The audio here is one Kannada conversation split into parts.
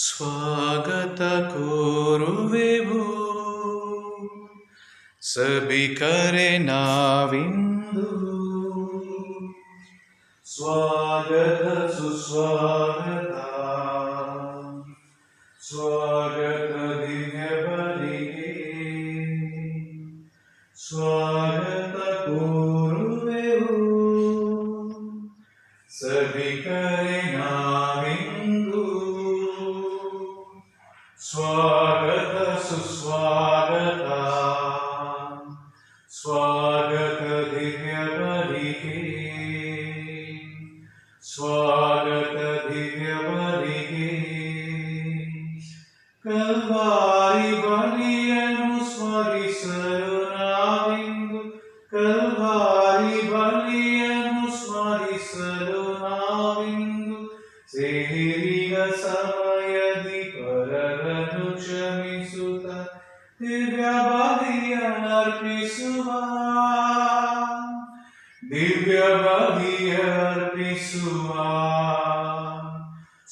स्वागत ಕೋರುವೆವು ಸಭಿಕರೆ ನಾವಿಂದು स्वागत सुस्वागत स्वागत दिव्य बलिगे स्वागत ಕೋರುವೆವು ಸಭಿಕರೆ ನಾವಿಂದು स्वागत सुस्वागत स्वागत दिव्य बलिगे स्वागत दिव्य बलिगे कल्वारी बलिಯನ್ನು ಸ್ಮರಿಸಲು ನಾವಿಂದು ಕಲ್ವಾರಿ ಬಲಿಯನ್ನು ಸ್ಮರಿಸಲು ನಾವಿಂದು ಸೇರಿಗ ಸಮಯದಿ ಪರರನ್ನು ಕ್ಷಮಿಸುತ್ತ ದಿವ್ಯ ಬಲಿಯನ್ನರ್ಪಿಸುವ दिव्य बलियर्पिಸುವ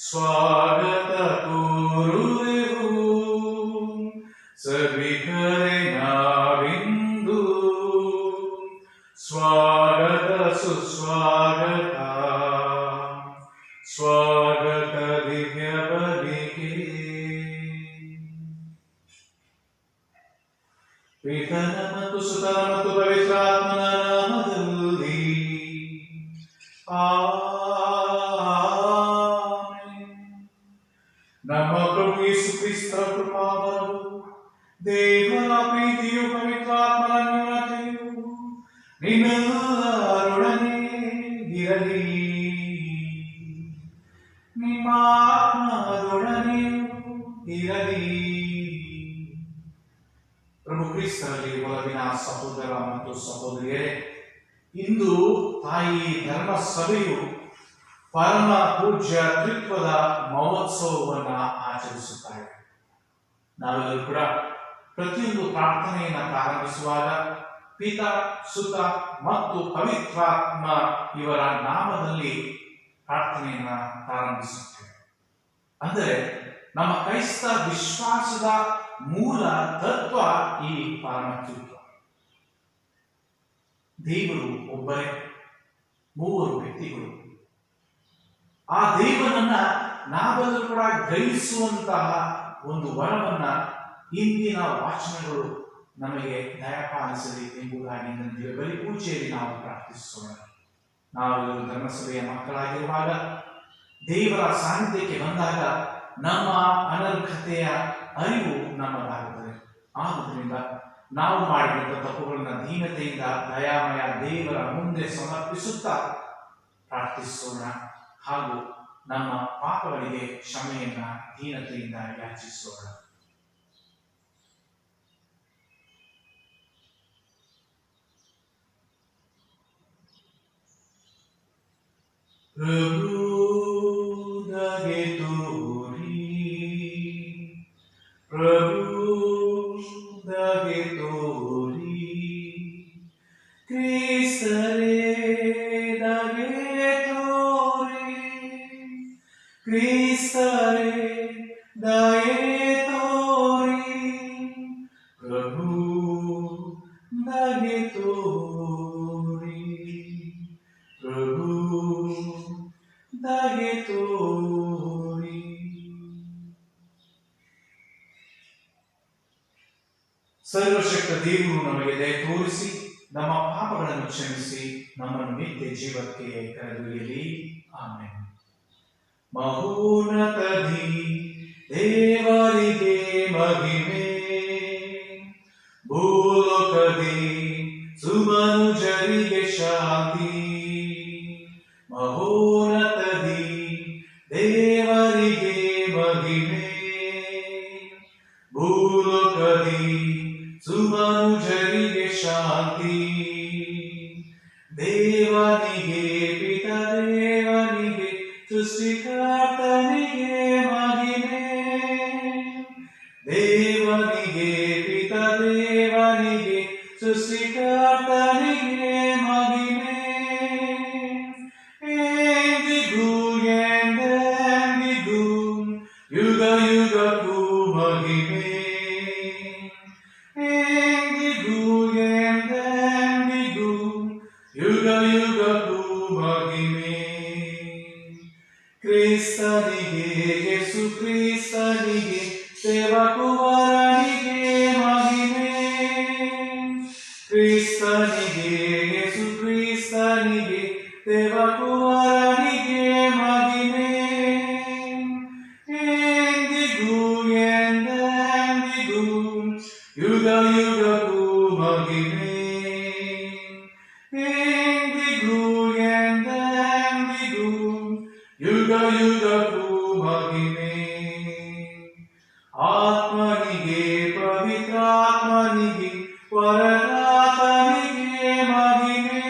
स्वागत ಕೋರುವೆವು ಸಭಿಕರೆ ನಾವಿಂದು स्वागत सुस्वागत स्वागत दिव्य बलिगे ಪಿತನ ಮತ್ತು ಸುತನ ಮತ್ತು ಪವಿತ್ರಾತ್ಮನ ನಾಮದಲ್ಲಿ ಆಮೆನ್. ನಮ್ಮ ಪ್ರಭು ಯೇಸು ಕ್ರಿಸ್ತರ ಕೃಪಾವರವು ದೇವರ ಪ್ರೀತಿಯು ಪವಿತ್ರಾತ್ಮನ ನ್ಯೂನತೆಯು ನಿಮ್ಮೆಲ್ಲರೊಡನೆ ಇರಲಿ. ನಿಮ್ಮ ಆತ್ಮದೊಡನೆಯೂ ಇರಲಿ. ಪ್ರಭು ಕ್ರಿಸ್ತರಲ್ಲಿ ಒಲವಿನ ಸಹೋದರ ಮತ್ತು ಸಹೋದರಿಯರೇ, ಇಂದು ತಾಯಿ ಧರ್ಮ ಸಭೆಯು ಪರಮ ಪೂಜ್ಯ ತ್ರಿತ್ವದ ಮಹೋತ್ಸವವನ್ನು ಆಚರಿಸುತ್ತಾರೆ. ನಾವೆಲ್ಲರೂ ಕೂಡ ಪ್ರತಿಯೊಂದು ಪ್ರಾರ್ಥನೆಯನ್ನು ಪ್ರಾರಂಭಿಸುವಾಗ ಪಿತ, ಸುತ ಮತ್ತು ಪವಿತ್ರಾತ್ಮ ಇವರ ನಾಮದಲ್ಲಿ ಪ್ರಾರ್ಥನೆಯನ್ನು ಪ್ರಾರಂಭಿಸುತ್ತೇವೆ. ಅಂದರೆ ನಮ್ಮ ಕ್ರೈಸ್ತ ವಿಶ್ವಾಸದ ಮೂಲ ತತ್ವ ಈ ಪರಮತ್ವ. ದೇವರು ಒಬ್ಬರೇ, ಮೂವರು ವ್ಯಕ್ತಿಗಳು. ಆ ದೇವನನ್ನ ನಾವೆಲ್ಲರೂ ಕೂಡ ಗ್ರಹಿಸುವಂತಹ ಒಂದು ವರವನ್ನ ಇಂದಿನ ವಾಚನಗಳು ನಮಗೆ ದಯಪಾಲಿಸಲಿ ಎಂಬುದಾಗಿ ನನ್ನ ಬಲಿ ಪೂಜೆಯಲ್ಲಿ ನಾವು ಪ್ರಾರ್ಥಿಸೋಣ. ನಾವೆಲ್ಲರೂ ಧರ್ಮಸಭೆಯ ಮಕ್ಕಳಾಗಿರುವಾಗ ದೇವರ ಸಾನ್ನಿಧ್ಯಕ್ಕೆ ಬಂದಾಗ ನಮ್ಮ ಅನರ್ಹತೆಯ ಅರಿವು ನಮ್ಮದಾಗುತ್ತದೆ. ಆದುದರಿಂದ ನಾವು ಮಾಡಿದಂಥ ತಪ್ಪುಗಳನ್ನ ದೀನತೆಯಿಂದ ದಯಾಮಯ ದೇವರ ಮುಂದೆ ಸಮರ್ಪಿಸುತ್ತಾ ಪ್ರಾರ್ಥಿಸೋಣ ಹಾಗೂ ನಮ್ಮ ಪಾಪಗಳಿಗೆ ಕ್ಷಮೆಯನ್ನ ದೀನತೆಯಿಂದ ಯಾಚಿಸೋಣ. ಪ್ರಭು ದಗೆ ತೋರಿ, ಪ್ರಭು ದಗೆ ತೋರಿ, ಕ್ರಿಸ್ತರೇ ದಗೆ ತೋರಿ, ಕ್ರಿಸ್ತರೇ ದಯೆ ತೋರಿ, ಪ್ರಭು ದಗೆ ತೋರಿ, ಪ್ರಭು ದಗೆ ತೋರಿ. ಸರ್ವಶಕ್ತ ದೇವರು ನಮಗೆ ದಯ ತೋರಿಸಿ ನಮ್ಮ ಪಾಪಗಳನ್ನು ಕ್ಷಮಿಸಿ ನಮ್ಮನ್ನು ನಿತ್ಯ ಜೀವಕ್ಕೆ ಕರೆದೊಯ್ಯಲಿ. ಆಮೆನ್. ಮಹೋನ್ನತದಿ ದೇವರಿಗೆ ಮಹಿಮೆ, ಭೂಲೋಕದಿ ಸುಮನುಜರಿಗೆ ಶಾಂತಿ. ಮಹೋನ್ನತದಿ ದೇವರಿಗೆ ಮಹಿಮೆ, ಭೂಲೋಕದಿ ಸುಮನುಜರಿಗೆ ಶಾಂತಿ. ದೇವನಿಗೆ ಪಿತ ದೇವನಿಗೆ ಸೃಷ್ಟಿಕರ್ತನಿಗೆ ಮಹಿಮೆ, ದೇವನಿಗೆ ಪಿತ ದೇವನಿಗೆ ಸೃಷ್ಟಿಕರ್ತನಿಗೆ ಮಹಿಮೆ. ಮಹಿಮೆ. ಕ್ರಿಸ್ತನಿಗೆ ಯೇಸು ಕ್ರಿಸ್ತನಿಗೆ ದೇವಕುಮಾರನಿಗೆ ಮಹಿಮೆ. ಕ್ರಿಸ್ತನಿಗೆ ಯೇಸು ಕ್ರಿಸ್ತನಿಗೆ ದೇವಕುಮಾರನಿಗೆ ಮಹಿಮೆ. ಎಂದಿಗೂ ಎಂದೆಂದಿಗೂ ಯುಗ ಯುಗಕ್ಕೂ ಮಹಿಮೆ. ಎಂದಿಗೂ ಎಂದೆಂದಿಗೂ ಯುಗ ಯುಗಕ್ಕೂ ಮಹಿಮೆ. ಆತ್ಮನಿಗೆ ಪವಿತ್ರಾತ್ಮನಿಗೆ ವರದಾತನಿಗೆ ಮಹಿಮೆ.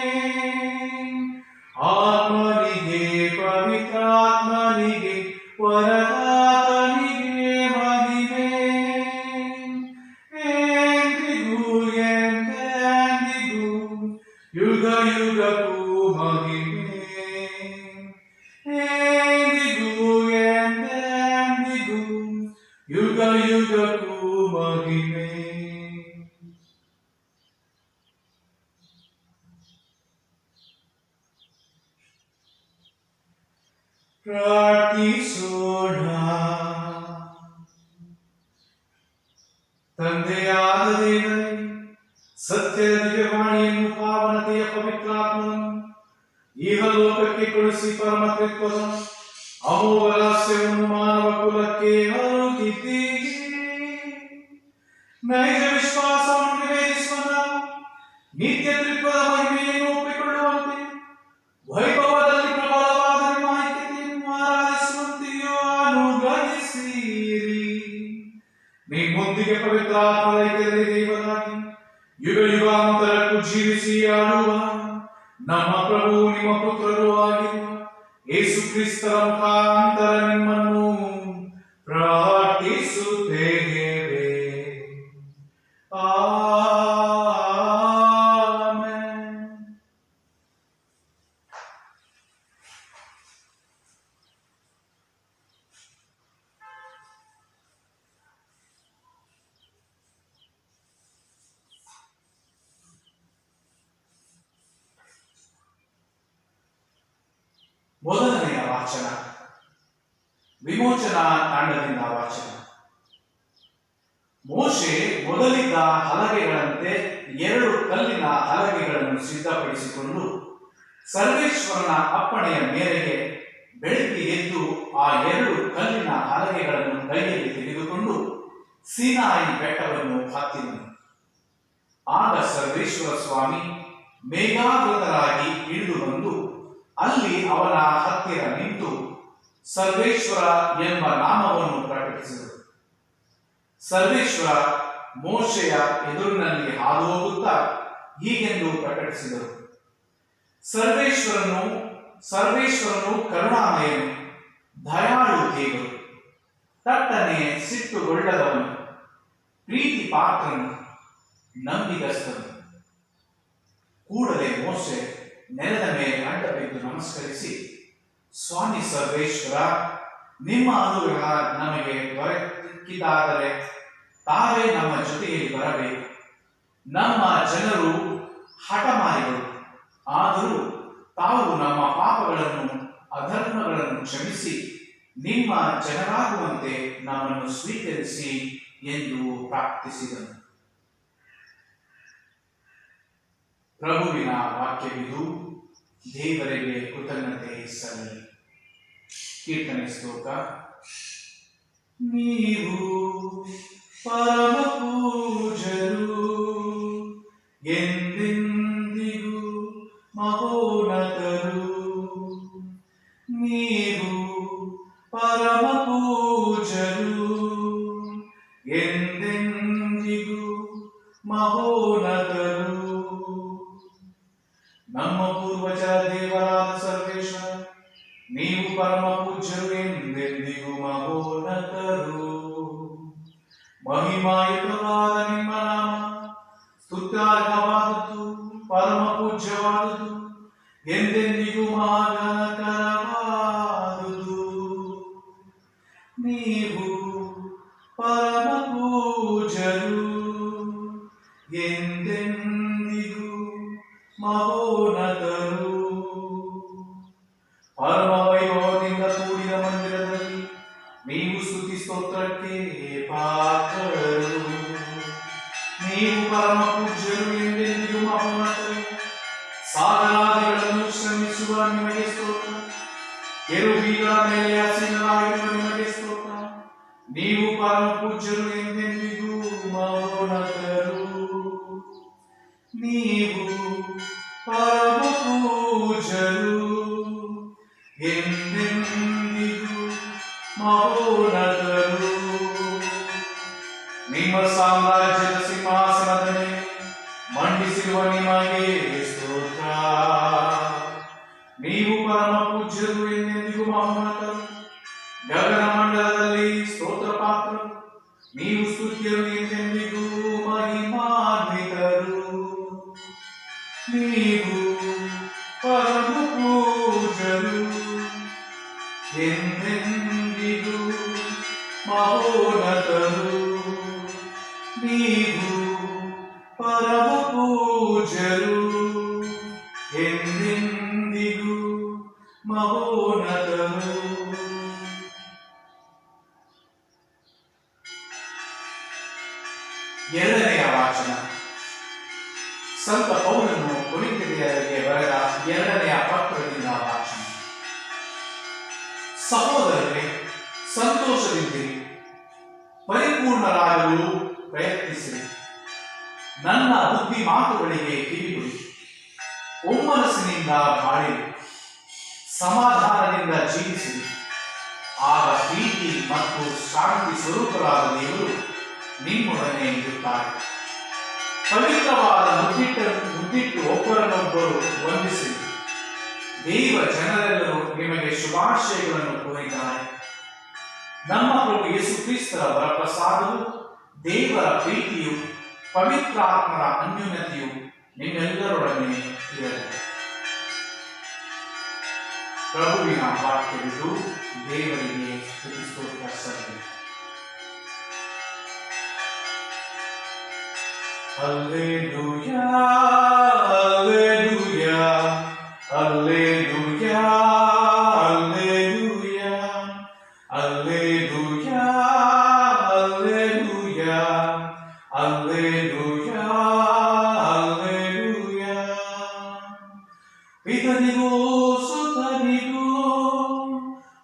ಆತ್ಮನಿಗೆ ಪವಿತ್ರಾತ್ಮನಿಗೆ ವರದಾತನಿಗೆ ಮಹಿಮೆ. ಎಂದಿಗೂ ಎಂದೆಂದಿಗೂ ಯುಗ ಯುಗಕ್ಕೂ ಮಹಿಮೆ. ಎಂದಿಗೂ ಎಂದೆಂದಿಗೂ ಯುಗ ಯುಗಕ್ಕೂ ಮಹಿಮೆ. ಪ್ರಾರ್ಥಿಸೋಣ. ತಂದೆಯಾದ ದೇವರೇ, ಸತ್ಯದ ದಿವ್ಯವಾಣಿಯನ್ನು ಪಾವನತೆಯ ಪವಿತ್ರಾತ್ಮನನ್ನು ಇಹಲೋಕಕ್ಕೆ ಕಳಿಸಿ ಪರಮತ್ವದ ಅಮೋಘ ರಹಸ್ಯವನ್ನು ಮಾನವ ಕುಲಕ್ಕೆ ಹರಡುತ್ತಿದ್ದೀರಿ. ನೈಜ ವಿಶ್ವಾಸವನ್ನು ನಿವೇದಿಸುವ ನಾವು ನಿತ್ಯ ತ್ರಿತ್ವದ ಮಹಿಮೆಯನ್ನು ಒಪ್ಪಿಕೊಳ್ಳುವಂತೆ ವೈಭವದಲ್ಲಿ ಪ್ರಬಲವಾದ ನಿಮ್ಮ ಐಕ್ಯತೆಯನ್ನು ಆರಾಧಿಸುವಂತೆಯೂ ಅನುಗ್ರಹಿಸಿರಿ. ನಿಮ್ಮೊಂದಿಗೆ ಪವಿತ್ರಾತ್ಮದ ಐಕ್ಯದಲ್ಲಿ ದೇವರಾಗಿ ಯುಗ ಯುಗಾಂತರಕ್ಕೂ ಜೀವಿಸಿ ಆಳುವ ನಮ್ಮ ಪ್ರಭು ನಿಮ್ಮ ಪುತ್ರರು ಆಗಿರುವ ಯೇಸು ಕ್ರಿಸ್ತರ ಮುಖಾಂತರ ನಿಮ್ಮನ್ನು ಪ್ರಾರ್ಥಿಸುತ್ತೇವೆ. ಆಮೆನ್. ಮೊದಲನೆಯ ವಾಚನ ವಿಮೋಚನಾ ಕಾಂಡದಿಂದ ವಾಚನ. ಮೋಶೆ ಮೊದಲಿದ್ದ ಹಲಗೆಗಳಂತೆ 2 ಕಲ್ಲಿನ ಹಲಗೆಗಳನ್ನು ಸಿದ್ಧಪಡಿಸಿಕೊಂಡು ಸರ್ವೇಶ್ವರನ ಅಪ್ಪಣೆಯ ಮೇರೆಗೆ ಬೆಳಗ್ಗೆ ಎದ್ದು ಆ 2 ಕಲ್ಲಿನ ಹಲಗೆಗಳನ್ನು ಕೈಯಲ್ಲಿ ತೆಗೆದುಕೊಂಡು ಸೀನಾಯಿ ಬೆಟ್ಟವನ್ನು ಹತ್ತಿದನು. ಆಗ ಸರ್ವೇಶ್ವರ ಸ್ವಾಮಿ ಮೇಘಾವೃತರಾಗಿ ಇಳಿದು ಬಂದು ಅಲ್ಲಿ ಅವನ ಹತ್ತಿರ ನಿಂತು ಸರ್ವೇಶ್ವರ ಎಂಬ ನಾಮವನ್ನು ಪ್ರಕಟಿಸಿದರು. ಸರ್ವೇಶ್ವರ ಮೋಶೆಯ ಎದುರಿನಲ್ಲಿ ಹಾದು ಹೋಗುತ್ತಾ ಹೀಗೆಂದು ಪ್ರಕಟಿಸಿದರು: ಸರ್ವೇಶ್ವರನು ಕರುಣಾಮಯನು, ದಯಾಳು ದೇವರು, ತಟ್ಟನೆ ಸಿಟ್ಟುಗೊಳ್ಳದವನು, ಪ್ರೀತಿ ಪಾತ್ರನು, ನಂಬಿಗಸ್ತನು. ಕೂಡಲೇ ಮೋಶೆ ನೆಲದ ಮೇಲೆ ಅಡ್ಡ ಬಿದ್ದು ನಮಸ್ಕರಿಸಿ, ಸ್ವಾಮಿ ಸರ್ವೇಶ್ವರ, ನಿಮ್ಮ ಅನುಗ್ರಹ ನಮಗೆ ದೊರಕಿದಾದರೆ ತಾವೇ ನಮ್ಮ ಜೊತೆಯಲ್ಲಿ ಬರಬೇಕು. ನಮ್ಮ ಜನರು ಹಠಮಾರಿಗಳು, ಆದರೂ ತಾವು ನಮ್ಮ ಪಾಪಗಳನ್ನು ಅಧರ್ಮಗಳನ್ನು ಕ್ಷಮಿಸಿ ನಿಮ್ಮ ಜನರಾಗುವಂತೆ ನಮ್ಮನ್ನು ಸ್ವೀಕರಿಸಿ ಎಂದು ಪ್ರಾರ್ಥಿಸಿದನು. ಪ್ರಭುವಿನ ವಾಕ್ಯವಿದು. ದೇವರಿಗೆ ಕೃತಜ್ಞತೆ ಸಲ್ಲಲಿ. ಕೀರ್ತನೆ ಸ್ತೋತ್ರ. ನೀವು ಪರಮ ಪೂಜ್ಯರು, ಎಂದೆಂದಿಗೂ ಮಹೋನ್ನತರು. ನೀವು ಪರಮ ಪೂಜ್ಯರು, ಎಂದೆಂದಿಗೂ ಮಹೋನ್ನತರು. ನಮ್ಮ ಪೂರ್ವಜ ದೇವರಾದ ಸರ್ವೇಶ್ವರ, ನೀವು ಪರಮ ಪೂಜ್ಯರು, ಎಂದೆಂದಿಗೂ ಮಹೋನ್ನತರು. ಮಹಿಮಾಯುತವಾದ ನಿಮ್ಮ ನಾಮ ಸ್ತುತ್ಯಾರ್ಹವಾದದ್ದು, ಪರಮ ಪೂಜ್ಯವಾದದ್ದು, ಎಂದೆಂದಿಗೂ ಮಹಾಘನಕರವಾದುದು. ನೀವು ಪರಮ ಪೂಜ್ಯರು, ಎಂದೆಂದಿಗೂ ಮಹೋನ್ನತರು. ನಿಮಗೆ ಸ್ತೋತ್ರ. ಕೆರೂಬಿಗಳ ಮೇಲೆ ಆಸೀನರಾಗಿರುವ ನಿಮಗೆ ಸ್ತೋತ್ರ. ನೀವು ಪರಮ ಪೂಜ್ಯರು, ಎಂದೆಂದಿಗೂ ಮಹೋನ್ನತರು. ನೀವು ಪರಮ ಪೂಜ್ಯರು, ಎಂದೆಂದಿಗೂ ಮಹೋನ್ನತರು. ನಿಮ್ಮ ಸಾಮ್ರಾಜ್ಯದ ಸಿಂಹಾಸನದ ಮೇಲೆ ಮಂಡಿಸಿರುವ ನಿಮಗೆ ಸ್ತೋತ್ರ. ನೀವು ಪರಮ ಪೂಜ್ಯರು, ಎಂದೆಂದಿಗೂ ಮಹೋನ್ನತರು. ಗಗನ ಮಂಡಲದಲ್ಲಿ ಸ್ತೋತ್ರ ಪಾತ್ರರು. ನೀವು ಸ್ತುತ್ಯರು, ಎಂದೆಂದಿಗೂ ಮಹಿಮಾನ್ವಿತರು. ನೀವು ಪರಮ ಪೂಜ್ಯರು, ಎಂದೆಂದಿಗೂ ಮಹೋನ್ನತರು. ನೀವು ಪರಮ ಪೂಜ್ಯರು, ಎಂದೆಂದಿಗೂ ಮಹೋನ್ನತರು. ಎರಡನೆಯ ವಾಚನ ಸಂತ ಪೌಲನು ಕೊರಿಂಥಿಯರಿಗೆ ಬರೆದ ಎರಡನೆಯ ಪತ್ರದಿಂದ ವಾಚನ. ಸಹೋದರರೇ, ಸಂತೋಷದಿಂದಿರಿ, ಪರಿಪೂರ್ಣರಾಗಲು ಪ್ರಯತ್ನಿಸಿರಿ. ನನ್ನ ಬುದ್ಧಿ ಮಾತುಗಳಿಗೆ ಕಿವಿಗೊಡಿ. ಒಮ್ಮನಸ್ಸಿನಿಂದ ಬಾಳಿರಿ, ಸಮಾಧಾನದಿಂದ ಜೀವಿಸಿರಿ. ಆಗ ಪ್ರೀತಿ ಮತ್ತು ಶಾಂತಿ ಸ್ವರೂಪರಾದ ದೇವರು ನಿಮ್ಮೊಡನೆ ಇರುತ್ತಾರೆ. ಪವಿತ್ರವಾದ ಮುದ್ದಿಟ್ಟು ಒಬ್ಬರನ್ನೊಬ್ಬರು ವಂದಿಸಿರಿ. ದೇವ ಜನರೆಲ್ಲರೂ ನಿಮಗೆ ಶುಭಾಶಯಗಳನ್ನು ಕೋರಿದ್ದಾರೆ. ನಮ್ಮ ಪ್ರಭು ಯೇಸು ಕ್ರಿಸ್ತರ ವರಪ್ರಸಾದವು, ದೇವರ ಪ್ರೀತಿಯು, ಪವಿತ್ರಾತ್ಮರ ಅನ್ಯೋನ್ಯತೆಯು ನಿಮ್ಮೆಲ್ಲರೊಡನೆ ಇರಲಿ. ಪ್ರಭುವಿನ ವಾಕ್ಯವಿದು. ದೇವರಿಗೆ ಸ್ತುತಿ ಸ್ತೋತ್ರ ಸಲ್ಲಲಿ. Alleluia, Alleluia, Alleluia, Alleluia, Alleluia, Alleluia, Alleluia, Alleluia. ಪಿತನಿಗೂ ಸುತನಿಗೂ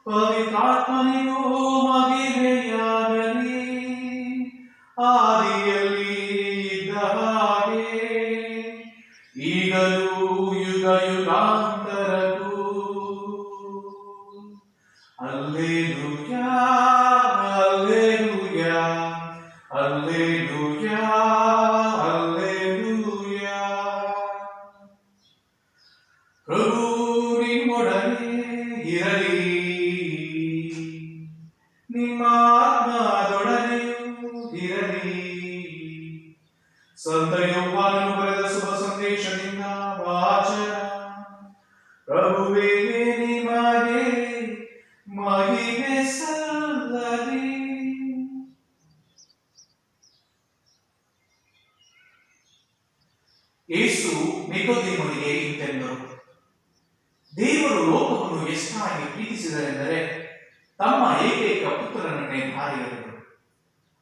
ಪವಿತ್ರಾತ್ಮನಿಗೂ ಮಹಿಮೆಯಾಗಲಿ, ಆದಿಯಲ್ಲಿ ಹಾಗೆ ಈಗಲೂ ಯುಗ ಯುಗಾಂತರಕ್ಕೂ. Alleluia, alleluia, alleluia, alleluia. ಪ್ರಭು ನಿಮ್ಮೊಡನೆ ಇರಲಿ, ನಿಮ್ಮ ಆತ್ಮದೊಡನೆಯೂ ಇರಲಿ. ಸಂತ ಯೋಹಾನನು ಬರೆದ ಶುಭ ಸಂದೇಶದಿಂದ ವಾಚನ. ಪ್ರಭುವೇ ನಿಮಗೆ ಮಹಿಮೆ ಸಲ್ಲಲಿ. ಯೇಸು ನಿಕೋದೇಮನಿಗೆ ಇಂತೆಂದರು, ದೇವರು ಲೋಕವನ್ನು ಎಷ್ಟಾಗಿ ಪ್ರೀತಿಸಿದರೆಂದರೆ ತಮ್ಮ ಏಕೈಕ ಪುತ್ರನನ್ನೇ ಧಾರೆಯರು.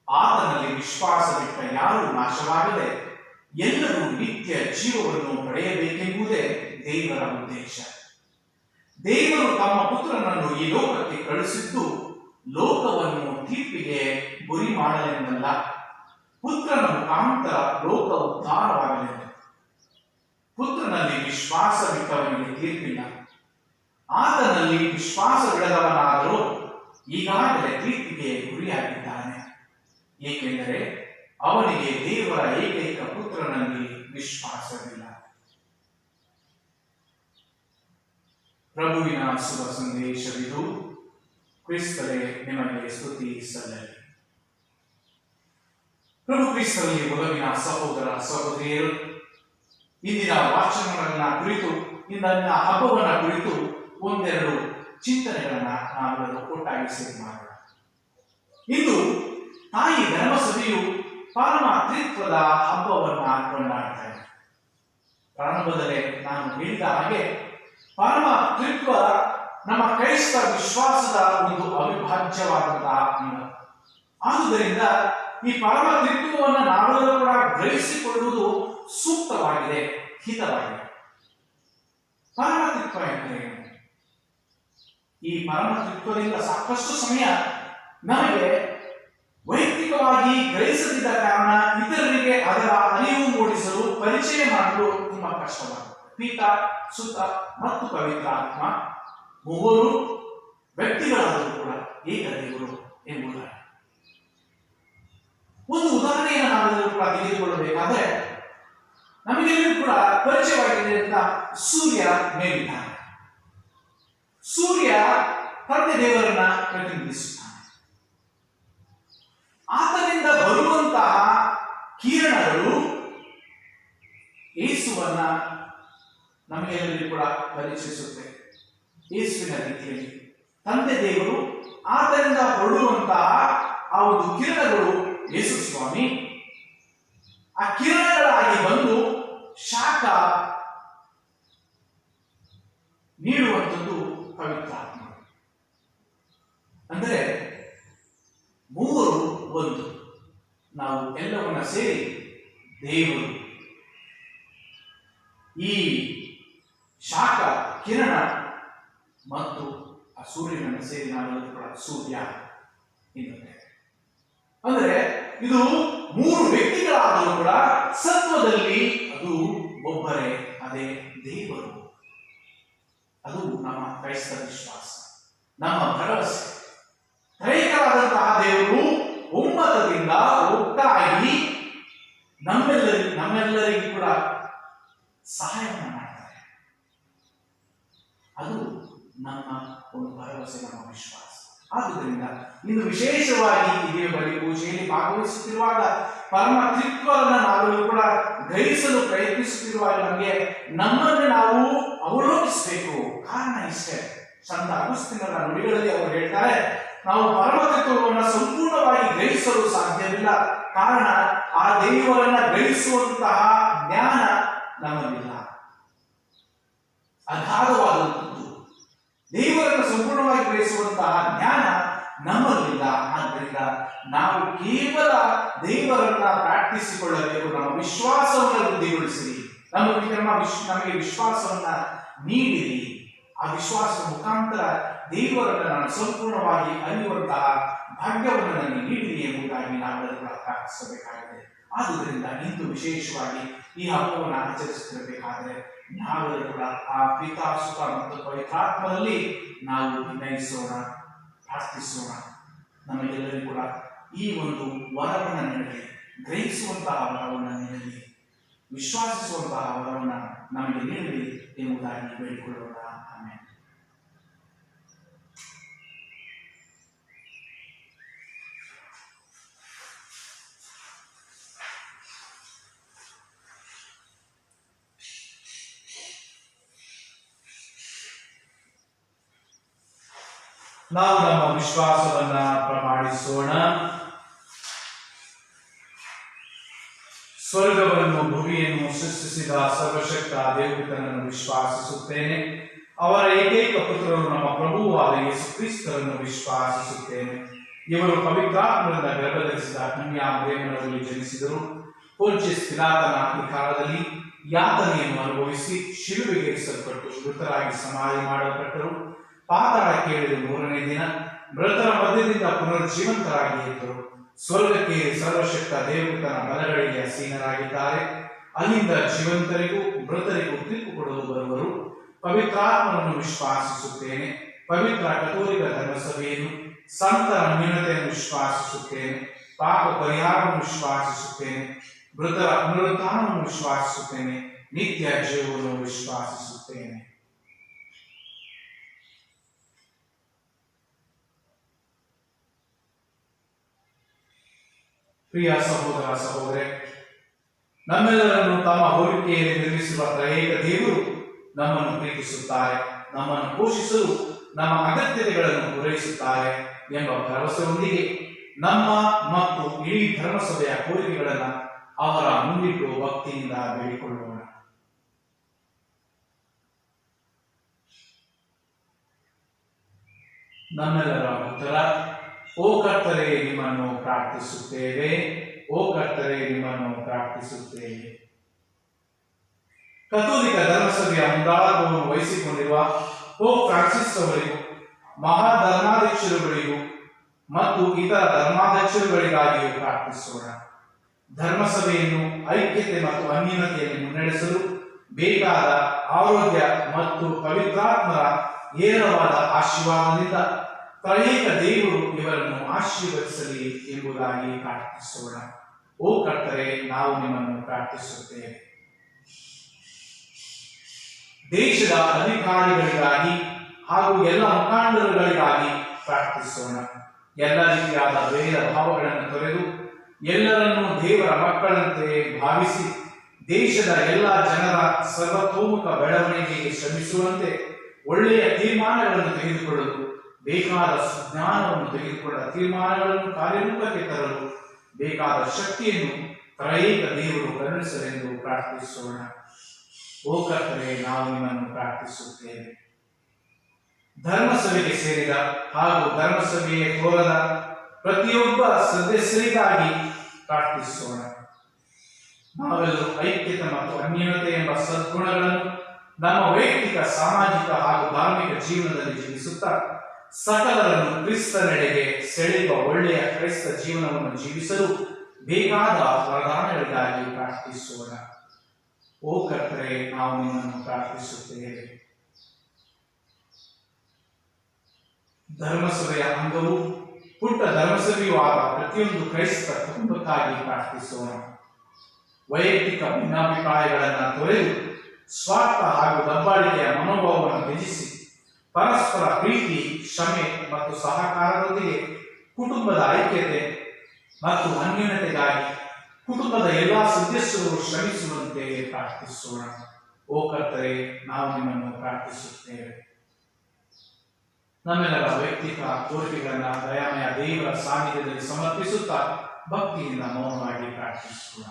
ಆತನಲ್ಲಿ ವಿಶ್ವಾಸವಿಟ್ಟ ಯಾರೂ ನಾಶವಾಗದೆ ಎಲ್ಲರೂ ನಿತ್ಯ ಜೀವವನ್ನು ಪಡೆಯಬೇಕೆಂಬುದೇ ದೇವರ ಉದ್ದೇಶ. ದೇವರು ತಮ್ಮ ಪುತ್ರನನ್ನು ಈ ಲೋಕಕ್ಕೆ ಕಳುಹಿಸಿದ್ದು ಲೋಕವನ್ನು ತೀರ್ಪಿಗೆ ಗುರಿ ಮಾಡಲೆಂದಲ್ಲ, ಪುತ್ರನ ಮುಖಾಂತರ ಲೋಕ ಉದ್ಧಾರವಾಗಲೆಂದು. ಪುತ್ರನಲ್ಲಿ ವಿಶ್ವಾಸವಿಟ್ಟವನಿಗೆ ತೀರ್ಪಿಲ್ಲ. ಆತನಲ್ಲಿ ವಿಶ್ವಾಸವಿಡದವನಾದರೂ ಈಗಾಗಲೇ ತೀರ್ಪಿಗೆ ಗುರಿಯಾಗಿದ್ದಾನೆ, ಏಕೆಂದರೆ ಅವನಿಗೆ ದೇವರ ಏಕೈಕ ಪುತ್ರನಲ್ಲಿ ವಿಶ್ವಾಸವಿಲ್ಲ. ಪ್ರಭುವಿನ ಶುಭ ಸಂದೇಶವಿದು. ಕ್ರಿಸ್ತರೇ, ನಿಮಗೆ ಸ್ತುತಿ ಸಲ್ಲಲಿ. ಪ್ರಭು ಕ್ರಿಸ್ತರಲ್ಲಿ ಒಲವಿನ ಸಹೋದರ ಸಹೋದರಿಯರು, ಇಂದಿನ ವಾಚನಗಳನ್ನ ಕುರಿತು, ಇಂದಿನ ಹಬ್ಬವನ್ನ ಕುರಿತು ಒಂದೆರಡು ಚಿಂತನೆಗಳನ್ನ ನಾವೆಲ್ಲರೂ ಒಟ್ಟಾಗಿ ಸೇರಿ ಮಾಡೋಣ. ಇಂದು ತಾಯಿ ಧರ್ಮಸಭೆಯು ಪರಮ ತ್ರಿತ್ವದ ಹಬ್ಬವನ್ನ ಕೊಂಡಾಡ್ತಾ ಇದೆ. ಪ್ರಾರಂಭದಲ್ಲೇ ನಾನು ಹೇಳಿದ ಹಾಗೆ ಪರಮ ತ್ರಿತ್ವ ನಮ್ಮ ಕ್ರೈಸ್ತ ವಿಶ್ವಾಸದ ಒಂದು ಅವಿಭಾಜ್ಯವಾದಂತಹ ಅಂಗ. ಆದುದರಿಂದ ಈ ಪರಮ ತ್ರಿತ್ವವನ್ನು ನಾವೆಲ್ಲರೂ ಕೂಡ ಗ್ರಹಿಸಿಕೊಳ್ಳುವುದು ಸೂಕ್ತವಾಗಿದೆ, ಹಿತವಾಗಿದೆ. ಪ್ರಭು ಯೇಸು ಕ್ರಿಸ್ತನು ತನ್ನ 2 ಕೈಗಳನ್ನು ಚಾಚಿ, 3 ದಿವಸ ಉಪವಾಸ ಮಾಡಿ, 4 ದಿವಸ ಉಪವಾಸ ಮಾಡಿ ಪರಮತತ್ವ ಎಂದರೇನು? ಈ ಪರಮತತ್ವದಿಂದ ಸಾಕಷ್ಟು ಸಮಯ ನಮಗೆ ವೈಯಕ್ತಿಕವಾಗಿ ಗ್ರಹಿಸದಿದ್ದ ಕಾರಣ ಇತರರಿಗೆ ಅದರ ಅರಿವು ಮೂಡಿಸಲು ಪರಿಚಯ ಮಾಡಲು ತುಂಬಾ ಕಷ್ಟವಾಗುತ್ತದೆ. ಪಿತಾ, ಸುತ ಮತ್ತು ಪವಿತ್ರಾತ್ಮ ಮೂವರು ವ್ಯಕ್ತಿಗಳಾದರೂ ಕೂಡ ಏಕ ದೇವರು ಎಂಬುದಾಗಿ ಒಂದು ಉದಾಹರಣೆಯನ್ನು ನಾವೆಲ್ಲರೂ ಕೂಡ ತೆಗೆದುಕೊಳ್ಳಬೇಕಾದ್ರೆ ನಮಗೆಲ್ಲರೂ ಕೂಡ ಪರಿಚಯವಾಗಿದೆ ಅಂತ ಸೂರ್ಯ ಮೇಲಿದ್ದಾನೆ. ಸೂರ್ಯ ತಂದೆ ದೇವರನ್ನ ಪ್ರತಿನಿಧಿಸುತ್ತಾನೆ. ಆತನಿಂದ ಬರುವಂತಹ ಕಿರಣಗಳು ಯೇಸುವನ್ನ ನಮಗೆಲ್ಲರಿಗೂ ಕೂಡ ಪರಿಚಯಿಸುತ್ತೆ. ಯೇಸುವಿನ ರೀತಿಯಲ್ಲಿ ತಂದೆ ದೇವರು ಆತನಿಂದ ಹೊರಡುವಂತಹ ಆ ಒಂದು ಕಿರಣಗಳು ಯೇಸು ಸ್ವಾಮಿ, ಆ ಕಿರಣಗಳಾಗಿ ಬಂದು ಶಾಖ ನೀಡುವಂಥದ್ದು ಪವಿತ್ರಾತ್ಮ. ಅಂದರೆ ಮೂವರು ಒಂದು, ನಾವು ಎಲ್ಲವನ್ನ ಸೇರಿ ದೇವರು. ಈ ಶಾಖ ಕಿರಣ ಮತ್ತು ಆ ಸೂರ್ಯನನ್ನು ಸೇರಿ ನಾವೆಲ್ಲರೂ ಕೂಡ ಸೂರ್ಯ ಎನ್ನುತ್ತೇವೆ. ಅಂದರೆ ಇದು ಮೂರು ವ್ಯಕ್ತಿಗಳಾದರೂ ಕೂಡ ಸತ್ವದಲ್ಲಿ ಅದು ಒಬ್ಬರೇ, ಅದೇ ದೇವರು. ಅದು ನಮ್ಮ ಕ್ರೈಸ್ತ ವಿಶ್ವಾಸ, ನಮ್ಮ ಭರವಸೆ. ತ್ರೈಕರಾದಂತಹ ದೇವರು ಒಮ್ಮತದಿಂದ ಒಟ್ಟಾಗಿ ನಮ್ಮೆಲ್ಲರಿಗೂ ಕೂಡ ಸಹಾಯವನ್ನು ಮಾಡ್ತಾರೆ. ಅದು ನಮ್ಮ ಒಂದು ಭರವಸೆ, ನಮ್ಮ ವಿಶ್ವಾಸ. ಆದುದರಿಂದ ಇನ್ನು ವಿಶೇಷವಾಗಿ ಇದೇ ಬಳಿ ಪೂಜೆಯಲ್ಲಿ ಭಾಗವಹಿಸುತ್ತಿರುವಾಗ ಪರಮ ತ್ರಿತ್ವವನ್ನು ನಾವೆಲ್ಲರೂ ಕೂಡ ಗ್ರಹಿಸಲು ಪ್ರಯತ್ನಿಸುತ್ತಿರುವಾಗ ನಮ್ಮನ್ನು ನಾವು ಅವಲೋಕಿಸಬೇಕು. ಕಾರಣ ಇಷ್ಟೇ, ಸಂತ ಅಗುಸ್ತಿನರ ನುಡಿಗಳಲ್ಲಿ ಅವರು ಹೇಳ್ತಾರೆ, ನಾವು ಪರಮತತ್ವವನ್ನು ಸಂಪೂರ್ಣವಾಗಿ ಗ್ರಹಿಸಲು ಸಾಧ್ಯವಿಲ್ಲ. ಕಾರಣ ಆ ದೇವರನ್ನ ಗ್ರಹಿಸುವಂತಹ ಜ್ಞಾನ ನಮ್ಮಲ್ಲಿಲ್ಲ. ಅಗಾಧವಾದಂಥದ್ದು ದೇವರನ್ನು ಸಂಪೂರ್ಣವಾಗಿ ಗ್ರಹಿಸುವಂತಹ ಜ್ಞಾನ ನಮ್ಮಲ್ಲಿಲ್ಲ. ಆದ್ದರಿಂದ ನಾವು ಕೇವಲ ದೇವರನ್ನ ಪ್ರಾರ್ಥಿಸಿಕೊಳ್ಳಬೇಕು. ನಮ್ಮ ವಿಶ್ವಾಸವನ್ನು ವೃದ್ಧಿಗೊಳಿಸಿರಿ, ನಮಗೆ ವಿಶ್ವಾಸವನ್ನ ನೀಡಿರಿ. ಆ ವಿಶ್ವಾಸದ ಮುಖಾಂತರ ದೇವರನ್ನು ನಾನು ಸಂಪೂರ್ಣವಾಗಿ ಅರಿಯುವಂತಹ ಭಾಗ್ಯವನ್ನು ನನಗೆ ನೀಡಿರಿ ಎಂಬುದಾಗಿ ನಾವೆಲ್ಲರೂ ಕೂಡ ಪ್ರಾರ್ಥಿಸಬೇಕಾಗಿದೆ. ಆದುದರಿಂದ ಇಂದು ವಿಶೇಷವಾಗಿ ಈ ಹಬ್ಬವನ್ನು ಆಚರಿಸುತ್ತಿರಬೇಕಾದರೆ ನಾವೆಲ್ಲರೂ ಕೂಡ ಆ ಪಿತಾ, ಸುತ ಮತ್ತು ಪವಿತ್ರಾತ್ಮನಲ್ಲಿ ನಾವು ವಿನಯಿಸೋಣ, ಪ್ರಾರ್ಥಿಸೋಣ. ನಮಗೆಲ್ಲರಿಗೂ ಕೂಡ ಈ ಒಂದು ವರವನ್ನು ನೀಡಲಿ, ಗ್ರಹಿಸುವಂತಹ ವರವನ್ನು ನೀಡಲಿ, ವಿಶ್ವಾಸಿಸುವಂತಹ ವರವನ್ನು ನಮಗೆ ನೀಡಲಿ ಎಂಬುದಾಗಿ ಬೇಡಿಕೊಳ್ಳೋಣ. ಆಮೇಲೆ ನಾವು ನಮ್ಮ ವಿಶ್ವಾಸವನ್ನ ಪ್ರಮಾಣಿಸೋಣ. ಸ್ವರ್ಗವನ್ನು ಭೂಮಿಯನ್ನು ಸೃಷ್ಟಿಸಿದ ಸರ್ವಶಕ್ತ ದೇವರನ್ನು ವಿಶ್ವಾಸಿಸುತ್ತೇನೆ. ಅವರ ಏಕೈಕ ಪುತ್ರರು ನಮ್ಮ ಪ್ರಭುವಾದ ಯೇಸು ಕ್ರಿಸ್ತರನ್ನು ವಿಶ್ವಾಸಿಸುತ್ತೇನೆ. ಇವರು ಪವಿತ್ರಾತ್ಮರಿಂದ ಗರ್ಭಧರಿಸಿದ ಕನ್ಯಾಮರಿಯಮ್ಮನಲ್ಲಿ ಜನಿಸಿದರು. ಪೊಂಚಿಯಸ್ ಪಿಲಾತನ ಅಧಿಕಾರದಲ್ಲಿ ಯಾತನೆಯನ್ನು ಅನುಭವಿಸಿ ಶಿಲುಬೆಗೇರಿಸಲ್ಪಟ್ಟು ಮೃತರಾಗಿ ಸಮಾಧಿ ಮಾಡಲ್ಪಟ್ಟರು. ಪಾತಾಳಕ್ಕೆ ಇಳಿದು ಮೂರನೇ ದಿನ ಮೃತರ ಮಧ್ಯದಿಂದ ಪುನರುಜ್ಜೀವಂತರಾಗಿ ಎದ್ದರು. ಸ್ವರ್ಗಕ್ಕೆ ಸರ್ವಶಕ್ತ ದೇವತನ ಬಲಗಳಿಗೆ ಆಸೀನರಾಗಿದ್ದಾರೆ. ಅಲ್ಲಿಂದ ಜೀವಂತರಿಗೂ ಮೃತರಿಗೂ ತೀರ್ಪು ಕೊಡಲು ಬರುವರು. ಪವಿತ್ರಾತ್ಮನನ್ನು ವಿಶ್ವಾಸಿಸುತ್ತೇನೆ. ಪವಿತ್ರ ಕಥೋಲಿಕ ಧರ್ಮಸಭೆಯನ್ನು, ಸಂತರ ಅನ್ಯೋನ್ಯತೆಯನ್ನು ವಿಶ್ವಾಸಿಸುತ್ತೇನೆ. ಪಾಪ ಪರಿಹಾರವನ್ನು ವಿಶ್ವಾಸಿಸುತ್ತೇನೆ. ಮೃತರ ಪುನರುತ್ಥಾನವನ್ನು ವಿಶ್ವಾಸಿಸುತ್ತೇನೆ. ನಿತ್ಯ ಜೀವವನ್ನು ವಿಶ್ವಾಸಿಸುತ್ತೇನೆ. ಪ್ರಿಯ ಸಹೋದರ ಸಹೋದರಿ, ನಮ್ಮೆಲ್ಲರನ್ನು ತಮ್ಮ ಹೋಲಿಕೆಯಲ್ಲಿ ನಿರ್ಮಿಸಿರುವ ತ್ರಯೇಕ ದೇವರು ನಮ್ಮನ್ನು ಪ್ರೀತಿಸುತ್ತಾರೆ, ನಮ್ಮನ್ನು ಪೋಷಿಸಲು ನಮ್ಮ ಅಗತ್ಯತೆಗಳನ್ನು ಪೂರೈಸುತ್ತಾರೆ ಎಂಬ ಭರವಸೆಯೊಂದಿಗೆ ನಮ್ಮ ಮತ್ತು ಇಡೀ ಧರ್ಮಸಭೆಯ ಕೋರಿಕೆಗಳನ್ನು ಅವರ ಮುಂದಿಟ್ಟು ಭಕ್ತಿಯಿಂದ ಬೇಡಿಕೊಳ್ಳೋಣ. ನಮ್ಮೆಲ್ಲರ ಉತ್ತರ: ಓ ಕರ್ತರೇ, ನಿಮ್ಮನ್ನು ಪ್ರಾರ್ಥಿಸುತ್ತೇವೆ. ಓ ಕರ್ತರೇ, ನಿಮ್ಮನ್ನು ಪ್ರಾರ್ಥಿಸುತ್ತೇವೆ. ಕಥೋಲಿಕ ಧರ್ಮಸಭೆಯ ಮುಂದಾಳತ್ವವನ್ನು ವಹಿಸಿಕೊಂಡಿರುವ ಪೋಪ್ ಫ್ರಾನ್ಸಿಸ್ ಅವರಿಗೂ, ಮಹಾಧರ್ಮಾಧ್ಯಕ್ಷರುಗಳಿಗೂ ಮತ್ತು ಇತರ ಧರ್ಮಾಧ್ಯಕ್ಷರುಗಳಿಗಾಗಿಯೂ ಪ್ರಾರ್ಥಿಸೋಣ. ಧರ್ಮಸಭೆಯನ್ನು ಐಕ್ಯತೆ ಮತ್ತು ಅನ್ಯೂನ್ಯತೆಯಲ್ಲಿ ಮುನ್ನಡೆಸಲು ಬೇಕಾದ ಆರೋಗ್ಯ ಮತ್ತು ಪವಿತ್ರಾತ್ಮರ ಏರವಾದ ಆಶೀರ್ವಾದದಿಂದ ತ್ರಯೇಕ ದೇವರು ಇವರನ್ನು ಆಶೀರ್ವದಿಸಲಿ ಎಂಬುದಾಗಿ ಪ್ರಾರ್ಥಿಸೋಣ. ಓ ಕರ್ತರೇ, ನಾವು ನಿಮ್ಮನ್ನು ಪ್ರಾರ್ಥಿಸುತ್ತೇವೆ. ದೇಶದ ಅಧಿಕಾರಿಗಳಿಗಾಗಿ ಹಾಗೂ ಎಲ್ಲ ಮುಖಂಡರುಗಳಿಗಾಗಿ ಪ್ರಾರ್ಥಿಸೋಣ. ಎಲ್ಲ ರೀತಿಯಾದ ಭೇದ ಭಾವಗಳನ್ನು ತೊರೆದು ಎಲ್ಲರನ್ನೂ ದೇವರ ಮಕ್ಕಳಂತೆ ಭಾವಿಸಿ ದೇಶದ ಎಲ್ಲ ಜನರ ಸರ್ವತೋಮುಖ ಬೆಳವಣಿಗೆಗೆ ಶ್ರಮಿಸುವಂತೆ ಒಳ್ಳೆಯ ತೀರ್ಮಾನಗಳನ್ನು ತೆಗೆದುಕೊಳ್ಳಲು ಬೇಕಾದ ಸುಜ್ಞಾನವನ್ನು ತೆಗೆದುಕೊಂಡ ತೀರ್ಮಾನಗಳನ್ನು ಕಾರ್ಯರೂಪಕ್ಕೆ ತರಲು ಬೇಕಾದ ಶಕ್ತಿಯನ್ನು ತ್ರಯೇಕ ದೇವರು ಕರುಣಿಸಲೆಂದು ಪ್ರಾರ್ಥಿಸೋಣ. ಓ ಕರ್ತರೇ, ನಾವು ನಿಮ್ಮನ್ನು ಪ್ರಾರ್ಥಿಸುತ್ತೇವೆ. ಧರ್ಮಸಭೆಗೆ ಸೇರಿದ ಹಾಗೂ ಧರ್ಮಸಭೆಗೆ ತೋರದ ಪ್ರತಿಯೊಬ್ಬ ಸದಸ್ಯರಿಗಾಗಿ ಪ್ರಾರ್ಥಿಸೋಣ. ನಾವೆಲ್ಲರೂ ಐಕ್ಯತೆ ಮತ್ತು ಅನ್ಯೂನ್ಯತೆ ಎಂಬ ಸದ್ಗುಣಗಳನ್ನು ನಮ್ಮ ವೈಯಕ್ತಿಕ, ಸಾಮಾಜಿಕ ಹಾಗೂ ಧಾರ್ಮಿಕ ಜೀವನದಲ್ಲಿ ಜೀವಿಸುತ್ತಾ ಸಕಲರನ್ನು ಕ್ರಿಸ್ತನೆಡೆಗೆ ಸೆಳೆಯುವ ಒಳ್ಳೆಯ ಕ್ರೈಸ್ತ ಜೀವನವನ್ನು ಜೀವಿಸಲು ಬೇಕಾದ ವರದಾನಗಳಿಗಾಗಿ ಪ್ರಾರ್ಥಿಸೋಣ. ಓ ಕರ್ತರೇ, ನಾವು ನಿಮ್ಮನ್ನು ಪ್ರಾರ್ಥಿಸುತ್ತೇವೆ. ಧರ್ಮಸಭೆಯ ಅಂಗವು ಪುಟ್ಟ ಧರ್ಮಸಭೆಯೂ ಆದ ಪ್ರತಿಯೊಂದು ಕ್ರೈಸ್ತ ಕುಟುಂಬಕ್ಕಾಗಿ ಪ್ರಾರ್ಥಿಸೋಣ. ವೈಯಕ್ತಿಕ ಭಿನ್ನಾಭಿಪ್ರಾಯಗಳನ್ನು ತೊರೆದು ಸ್ವಾರ್ಥ ಹಾಗೂ ದಬ್ಬಾಳಿಕೆಯ ಮನೋಭಾವವನ್ನು ತ್ಯಜಿಸಿ ಪರಸ್ಪರ ಪ್ರೀತಿ, ಕ್ಷಮೆ ಮತ್ತು ಸಹಕಾರದೊಂದಿಗೆ ಕುಟುಂಬದ ಐಕ್ಯತೆ ಮತ್ತು ಅನ್ಯೂನ್ಯತೆಗಾಗಿ ಕುಟುಂಬದ ಎಲ್ಲಾ ಸದಸ್ಯರು ಶ್ರಮಿಸುವಂತೆ ಪ್ರಾರ್ಥಿಸೋಣ. ಓ ಕರ್ತರೇ, ನಾವು ನಿಮ್ಮನ್ನು ಪ್ರಾರ್ಥಿಸುತ್ತೇವೆ. ನಮ್ಮೆಲ್ಲರ ವೈಯಕ್ತಿಕ ಕೋರಿಕೆಗಳನ್ನ ದಯಾಮಯ ದೇವರ ಸಾನ್ನಿಧ್ಯದಲ್ಲಿ ಸಮರ್ಪಿಸುತ್ತಾ ಭಕ್ತಿಯಿಂದ ಮೌನವಾಗಿ ಪ್ರಾರ್ಥಿಸೋಣ.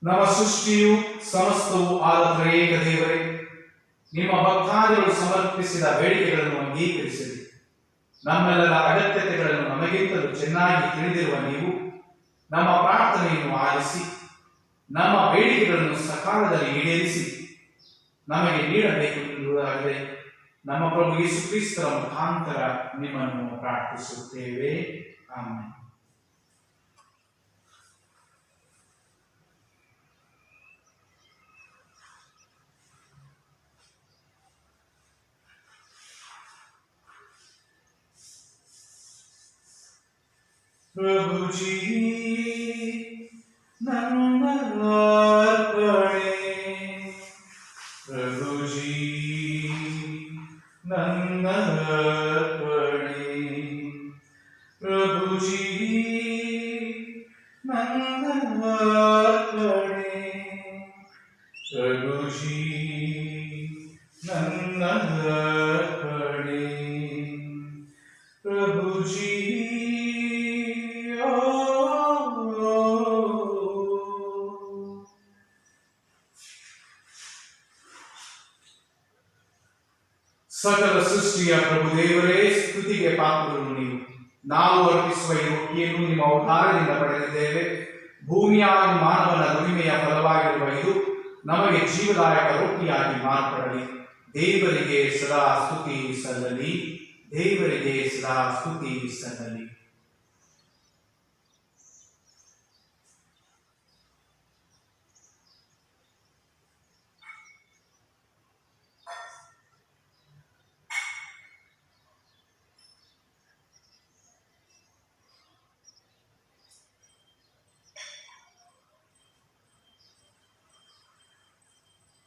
ನಮ್ಮ ಸೃಷ್ಟಿಯು ಸಮಸ್ತವೂ ಆದ ತ್ರಯೇಕ ದೇವರೇ, ನಿಮ್ಮ ಭಕ್ತಾದಿಗಳು ಸಮರ್ಪಿಸಿದ ಬೇಡಿಕೆಗಳನ್ನು ಅಂಗೀಕರಿಸಿರಿ. ನಮ್ಮೆಲ್ಲರ ಅಗತ್ಯತೆಗಳನ್ನು ನಮಗಿಂತಲೂ ಚೆನ್ನಾಗಿ ತಿಳಿದಿರುವ ನೀವು ನಮ್ಮ ಪ್ರಾರ್ಥನೆಯನ್ನು ಆಲಿಸಿ ನಮ್ಮ ಬೇಡಿಕೆಗಳನ್ನು ಸಕಾಲದಲ್ಲಿ ಈಡೇರಿಸಿ ನಮಗೆ ನೀಡಬೇಕು ಎಂಬುದಾಗಿದೆ. ನಮ್ಮ ಪ್ರಭು ಯೇಸು ಕ್ರಿಸ್ತರ ಮುಖಾಂತರ ನಿಮ್ಮನ್ನು ಪ್ರಾರ್ಥಿಸುತ್ತೇವೆ. ಆಮೆನ್. ಪ್ರಭುಜಿ ನನ್ನ ಅರ್ಪಣೆ, ಪ್ರಭುಜಿ ನನ್ನ ಅರ್ಪಣೆ, ಪ್ರಭುಜಿ ನನ್ನ ಅರ್ಪಣೆ, ಪ್ರಭುಜಿ ನನ್ನ ಅರ್ಪಣೆ, ಪ್ರಭುಜಿ ಸಕಲ ಸೃಷ್ಟಿಯ ಪ್ರಭು ದೇವರೇ, ಸ್ತುತಿಗೆ ಪಾತ್ರರು ನೀವು. ನಾವು ಅರ್ಪಿಸುವ ಈ ರೊಟ್ಟಿಯನ್ನು ನಿಮ್ಮ ಅವತಾರದಿಂದ ಪಡೆದಿದ್ದೇವೆ. ಭೂಮಿಯಾಗಿ ಮಾನವನ ದುಡಿಮೆಯ ಫಲವಾಗಿರುವ ಇದು ನಮಗೆ ಜೀವದಾಯಕ ರೊಟ್ಟಿಯಾಗಿ ಮಾರ್ಪಡಲಿ. ದೇವರಿಗೆ ಸದಾ ಸ್ತುತಿ ಸಲ್ಲಲಿ, ದೇವರಿಗೆ ಸದಾ ಸ್ತುತಿ ಸಲ್ಲಲಿ.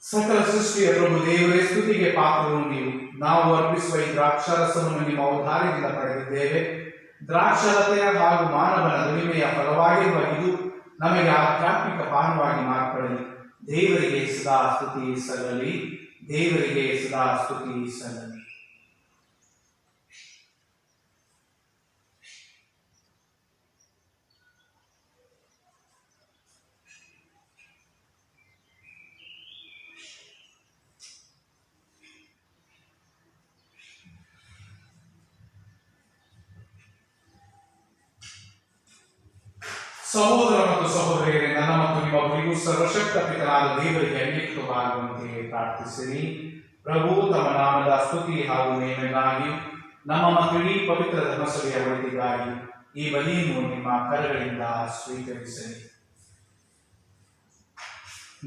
ಸಕಲ ಸೃಷ್ಟಿಯ ಪ್ರಭು ದೇವರೇ, ಸ್ತುತಿಗೆ ಪಾತ್ರರು ನೀವು. ನಾವು ಅರ್ಪಿಸುವ ಈ ದ್ರಾಕ್ಷಾರಸವನ್ನು ನಿಮ್ಮ ಅವತಾರದಿಂದ ಪಡೆದಿದ್ದೇವೆ. ದ್ರಾಕ್ಷಾಲತೆಯ ಹಾಗೂ ಮಾನವನ ದುಡಿಮೆಯ ಫಲವಾಗಿರುವ ಇದು ನಮಗೆ ಆಧ್ಯಾತ್ಮಿಕ ಪಾನವಾಗಿ ಮಾರ್ಪಡಲಿ. ದೇವರಿಗೆ ಸದಾ ಸ್ತುತಿ ಸಲ್ಲಲಿ, ದೇವರಿಗೆ ಸದಾ ಸ್ತುತಿ ಸಲ್ಲಲಿ. ಸಹೋದರ ಮತ್ತು ಸಹೋದರಿಯರೇ, ನನ್ನ ಮತ್ತು ನಿಮ್ಮೊಬ್ಬರಿಗೂ ಸರ್ವಶಕ್ತ ಪಿತನಾದ ದೇವರಿಗೆ ಅಂಗೀಕೃತವಾಗುವಂತೆ ಪ್ರಾರ್ಥಿಸಿರಿ. ಪ್ರಭು ತಮ್ಮ ನಾಮದ ಸ್ತುತಿ ಹಾಗೂ ನೇಮಗಾಗಿ ನಮ್ಮ ಮತ್ತು ಇಡೀ ಪವಿತ್ರ ಧರ್ಮಸಭೆಯ ಒಳಿತಿಗಾಗಿ ಈ ಬಲಿಯನ್ನು ನಿಮ್ಮ ಕರಗಳಿಂದ ಸ್ವೀಕರಿಸಲಿ.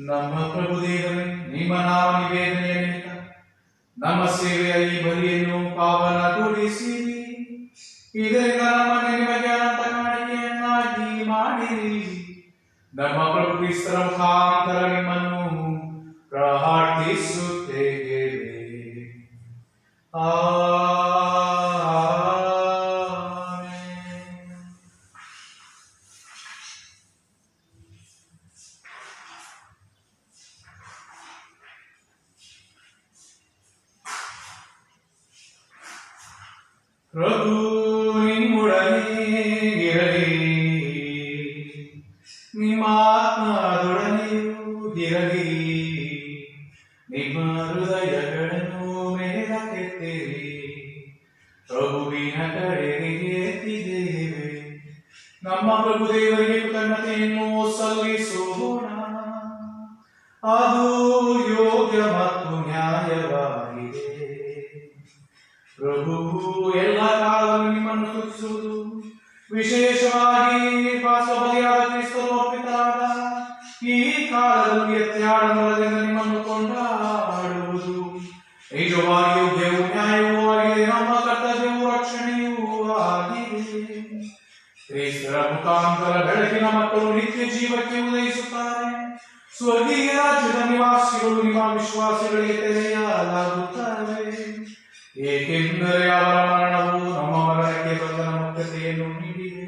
ನಮ್ಮ ಪ್ರಭು ದೇವರೇ, ನಿಮ್ಮ ನಾಮ ನಿವೇದನೆಯ ನಿಮಿತ್ತ ನಮ್ಮ ಸೇವೆಯ ಈ ಬಲಿಯನ್ನು ಪಾವನಗೊಳಿಸಿರಿ. ಇದರಿಂದ ನಮ್ಮನ್ನು ನಿಮಗೆ ಅನಂತ ಕಾಣಿಕೆಯನ್ನಾಗಿ ಮಾಡಿರಿ. ನಮ್ಮ ಪ್ರಭು ಕ್ರಿಸ್ತರ ಮುಖಾಂತರ ನಿಮ್ಮನ್ನು ಪ್ರಾರ್ಥಿಸುತ್ತೇವೆ. ಪ್ರಭು ನಿಮ್ಮೊಡನೆ ಇರಲಿ, ನಿಮ್ಮ ಆತ್ಮದೊಡನೆಯೂ ಇರಲಿ. ನಿಮ್ಮ ಹೃದಯಗಳನ್ನು ಮೇಲಕ್ಕೆತ್ತಿರಿ, ಪ್ರಭುವಿನ ಕಡೆಗೆ ಎತ್ತಿದ್ದೇವೆ. ನಮ್ಮ ಪ್ರಭು ದೇವರಿಗೆ ಕೃತಜ್ಞತೆಯನ್ನು ಸಲ್ಲಿಸೋಣ, ಅದು ಯೋಗ್ಯ ಮತ್ತು ನ್ಯಾಯವಾಗಿದೆ. ಪ್ರಭು ಎಲ್ಲ ಕಾಲದಲ್ಲಿ ನಿಮ್ಮನ್ನು ಸ್ತುತಿಸುವುದು, ವಿಶೇಷವಾಗಿ ಪಾರ್ಶ್ವಬಲಿಯಾದ ಕ್ರಿಸ್ತನು ಅರ್ಪಿತರಾದ ಈ ಕಾಲದಲ್ಲಿ ಅತ್ಯಾಡಂಬರದಿಂದ ನಿಮ್ಮನ್ನು ಕೊಂಡಾಡುವುದು ನಿಜವಾಗಿ ಯೋಗ್ಯವೂ ನ್ಯಾಯವೂ ಆಗಿದೆ. ನಮ್ಮ ಕರ್ತವ್ಯವೂ ರಕ್ಷಣೆಯೂ ಆಗಿದೆ. ಕ್ರಿಸ್ತರ ಮುಖಾಂತರ ಬೆಳಕಿನ ಮಕ್ಕಳು ನಿತ್ಯ ಜೀವಕ್ಕೆ ಉದಯಿಸುತ್ತಾರೆ. ಸ್ವರ್ಗೀಯ ರಾಜ್ಯದ ನಿವಾಸಿಗಳು ನಿಮ್ಮ ವಿಶ್ವಾಸಿಗಳಿಗೆ ತೆರೆಯಲಾಗುತ್ತವೆ, ಏಕೆಂದರೆ ಅವರ ಮರಣವು ನಮ್ಮ ಮರಣಕ್ಕೆ ಬಂಧನ ಮುಕ್ತತೆಯನ್ನು ನೀಡಿದೆ.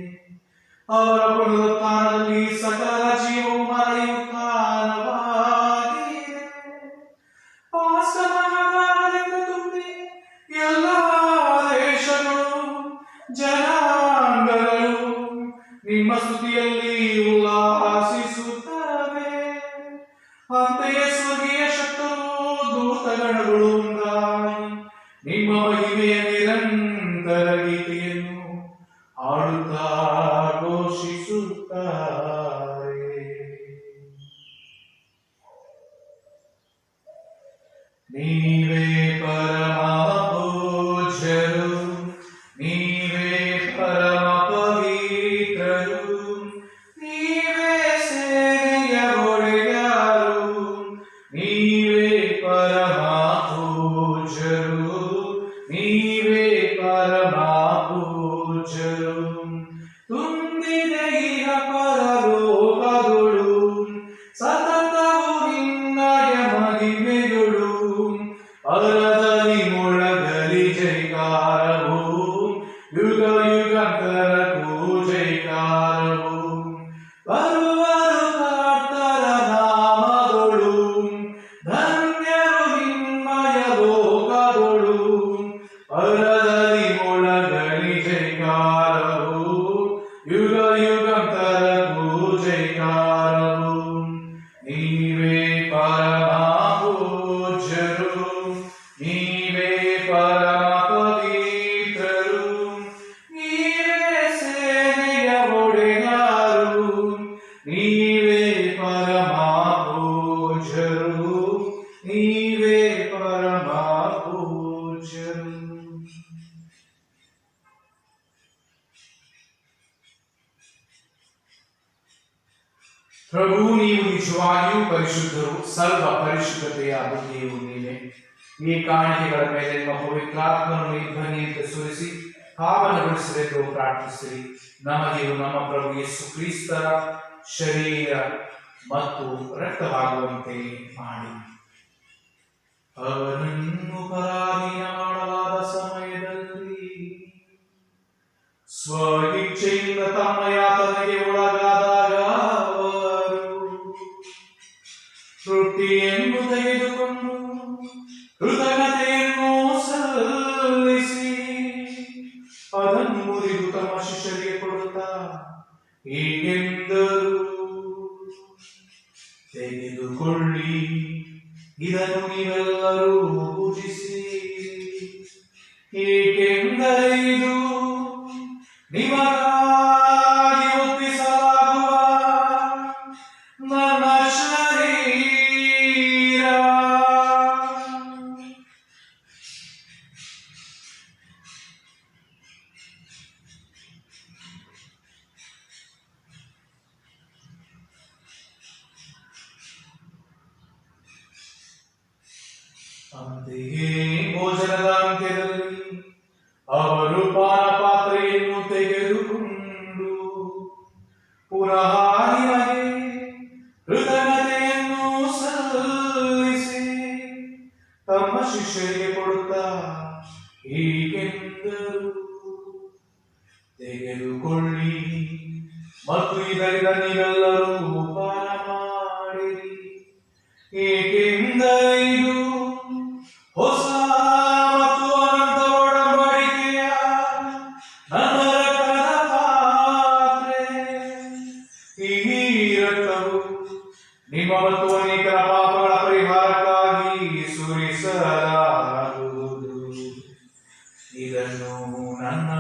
ಅವರ ಪುನರುತ್ಥಾನದಲ್ಲಿ ಸಕಲ ಜೀವವು ಮರಳಿ ಉತ್ಥಾನವಾಗಿದೆ. ವಾಸ್ತವದಿಂದ ತುಂಬಿ ಎಲ್ಲ ದೇಶಗಳು ಜನಾಂಗಗಳು ನಿಮ್ಮ ಸ್ತುತಿಯಲ್ಲಿ ಉಲ್ಲಾಸಿಸುತ್ತವೆ. ಅಂತೆಯೇ ಸ್ವರ್ಗೀಯ ಶಕ್ತರು ದೂತಗಣಗಳು ಒಂದಾಗಿ ನಿಮ್ಮ ಮಹಿಮೆಯ ನಿರಂತರ ಗೀತೆಯನ್ನು ಹಾಡುತ್ತಾ ಘೋಷಿಸುತ್ತಾರೆ. ನೀವೇ ಪರಮ ಪೂಜ್ಯರು, ನೀವೇ ಪರಮ ಪವಿತ್ರರು, ನೀವೇ ಸೇವೆಯ ಒಡೆಯರು, ನೀವೇ ಪರಮ ಪೂಜ್ಯರು, ನೀವೇ ಪರಮ ಪೂಜ್ಯರು. ತುಂಬಿದೆ ಇಹ ಪರಲೋಕಗಳು, ಸತತವು ನಿನ್ನಯ ಮಹಿಮೆಗಳು. ಪರದಲ್ಲಿ ಮೊಳಗಲಿ ಜೈಕಾರವು, ಯುಗ ಯುಗಾಂತರಕ್ಕೂ ಜೈಕಾರವು. ಬರುವರು ಕರ್ತರ ನಾಮಗಳು, ಧನ್ಯರು ನಿನ್ನಯ ಲೋಕಗಳು. ಪರದಲ್ಲಿ ಮೊಳಗಲಿ ಜೈಕಾರವು, ಯುಗ ಯುಗಾಂತರಕ್ಕೂ ಜೈಕಾರವು. ನೀವೇ ಪರಮ ಪೂಜ್ಯರು, ನೀವೇ ಪರಮ ಪವಿತ್ರರು, ನೀವೇ ಸೇನೆಯ ಒಡೆಯರು, ನೀವೇ ಪರಮ ಪೂಜ್ಯರು, ನೀವೇ ಪರಮ ಪೂಜ್ಯರು. ಪ್ರಭು, ನೀವು ನಿಜವಾಗಿಯೂ ಪರಿಶುದ್ಧರು, ಸರ್ವ ಪರಿಶುದ್ಧತೆಯ ಬುದ್ಧಿಯು ನೀವೇ. ಈ ಕಾಣಿಕೆಗಳ ಮೇಲೆ ನಿಮ್ಮ ಪವಿತ್ರಾತ್ಮವನ್ನು ಧ್ವನಿಯಿಂದ ಸುರಿಸಿ ಪಾವನಗೊಳಿಸಲೆಂದು ಪ್ರಾರ್ಥಿಸಿರಿ. ನಮಗೆಯೂ ನಮ್ಮ ಪ್ರಭು ಯೇಸು ಕ್ರಿಸ್ತರ ಶರೀರ ಮತ್ತು ರಕ್ತವಾಗುವಂತೆ ಮಾಡಿ. ಅವರನ್ನು ಪರಾಧೀನ ಮಾಡಲಾದ ಸಮಯದಲ್ಲಿ ಸ್ವಇಚ್ಛೆಯಿಂದ ತಮ್ಮ ಯಾತನೆಗೆ ಒಳಗಾದಾಗ ರೊಟ್ಟಿಯನ್ನು ತೆಗೆದುಕೊಂಡು ಕೃತಜ್ಞತೆಯನ್ನು ಸಲ್ಲಿಸಿ ಅದನ್ನು ಮುರಿದು ತಮ್ಮ ಶಿಷ್ಯರಿಗೆ ಕೊಡುತ್ತಾ ಹೀಗೆಂದರು, ತೆಗೆದುಕೊಳ್ಳಿ, ಇದನ್ನು ನೀವೆಲ್ಲರೂ ಪೂಜಿಸಿ, ಏಕೆಂದರೆ ಇದು ನಿಮಗಾಗಿ ಒಪ್ಪಿಸಲಾಗುವ ಅಂತೆಯೇ ಭೋಜನದ ಅಂತ್ಯದಲ್ಲಿ ಅವರು ಪಾನಪಾತ್ರೆಯನ್ನು ತೆಗೆದುಕೊಂಡು ಪುನಃ ನಿಮಗೆ ಕೃತಜ್ಞತೆಯನ್ನು ಸಲ್ಲಿಸಿ ತಮ್ಮ ಶಿಷ್ಯರಿಗೆ ಕೊಡುತ್ತಾ ಹೀಗೆಂದರು, ತೆಗೆದುಕೊಳ್ಳಿ ಮತ್ತು ಇದರಿಂದ ನೀವೆಲ್ಲರೂ ಪಾನ ಮಾಡಿರಿ, ಏಕೆಂದರೆ ಇದು ಹೊಸ ಮತ್ತು ಅನಂತ ಒಡಂಬಡಿಕೆಯ ನನ್ನ ರಕ್ತದ ಪಾತ್ರೆ. ಈ ರಕ್ತವು ನಿಮ್ಮ ಮತ್ತು ಅನೇಕರ ಪಾಪಗಳ ಪರಿಹಾರಕ್ಕಾಗಿ ಸುರಿಸಲಾಗುವುದು. ಇದನ್ನು ನನ್ನ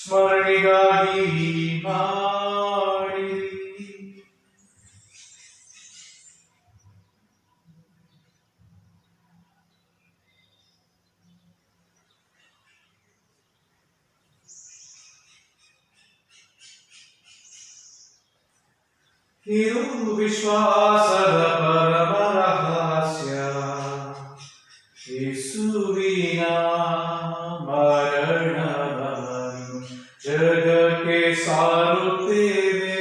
ಸ್ಮರಣೆಗಾಗಿ ಮಾಡಿರಿ. ಇದು ವಿಶ್ವಾಸದ ಪರಮ ರಹಸ್ಯ, ಯೇಸುವಿನ ಮರಣವನ್ನು ಜಗಕ್ಕೆ ಸಾರುತ್ತೇವೆ,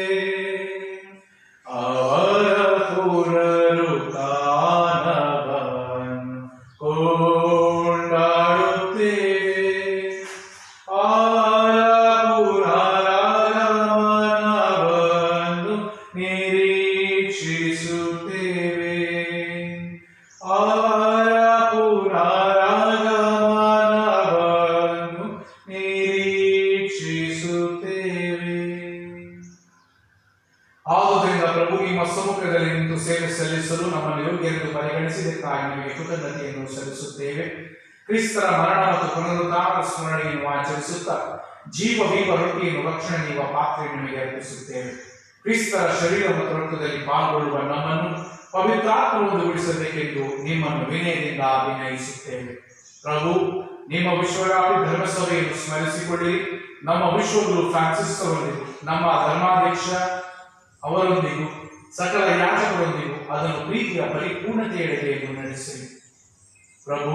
ಅವರ ಪುನರುತ್ಥಾನವನ್ನು ಕೊಂಡಾಡುತ್ತೇವೆ, ಅವರ ಪುನರಾಗಮನವನ್ನು ನಿರೀಕ್ಷಿಸುತ್ತೇವೆ, ಅವರ ಪುನರಾಗಮನವನ್ನು ನಿರೀಕ್ಷಿಸುತ್ತೇವೆ. ಆದುದರಿಂದ ಪ್ರಭು ನಿಮ್ಮ ಸಮ್ಮುಖದಲ್ಲಿ ನಿಂತು ಸೇವೆ ಸಲ್ಲಿಸಲು ನಮ್ಮನ್ನು ಯೋಗ್ಯರೆಂದು ಪರಿಗಣಿಸಿದ್ದಕ್ಕಾಗಿ ನಿಮಗೆ ಕೃತಜ್ಞತೆಯನ್ನು ಸಲ್ಲಿಸುತ್ತೇವೆ. ಕ್ರಿಸ್ತರ ಮರಣ ಮತ್ತು ಪುನರುತ್ಥಾನದ ಸ್ಮರಣೆಯನ್ನು ಆಚರಿಸುತ್ತಾ ಜೀವವೀವ ರೊಟ್ಟಿಯನ್ನು ರಕ್ಷಣೆ ನೀಡುವ ಪಾತ್ರೆಯನ್ನು ನಿಮಗೆ ಅರ್ಪಿಸುತ್ತೇವೆ. ಕ್ರಿಸ್ತರ ಶರೀರ ಮತ್ತು ರಕ್ತದಲ್ಲಿ ಪಾಲ್ಗೊಳ್ಳುವ ನಮ್ಮನ್ನು ಪವಿತ್ರಾತ್ಮವನ್ನು ಬಿಡಿಸಬೇಕೆಂದು ನಿಮ್ಮನ್ನು ವಿನಯದಿಂದ ವಿನಯಿಸುತ್ತೇವೆ. ಪ್ರಭು, ನಿಮ್ಮ ವಿಶ್ವವ್ಯಾಪಿ ಧರ್ಮಸಭೆಯನ್ನು ಸ್ಮರಿಸಿಕೊಳ್ಳಿರಿ. ನಮ್ಮ ವಿಶ್ವಗುರು ಫ್ರಾನ್ಸಿಸ್ ಅವರೊಂದಿಗೂ ನಮ್ಮ ಧರ್ಮಾಧ್ಯಕ್ಷ ಅವರೊಂದಿಗೂ ಸಕಲ ಯಾಜಕರೊಂದಿಗೂ ಅದನ್ನು ಪ್ರೀತಿಯ ಪರಿಪೂರ್ಣತೆಯೆಡೆಗೆ ನಡೆಸಿರಿ. ಪ್ರಭು,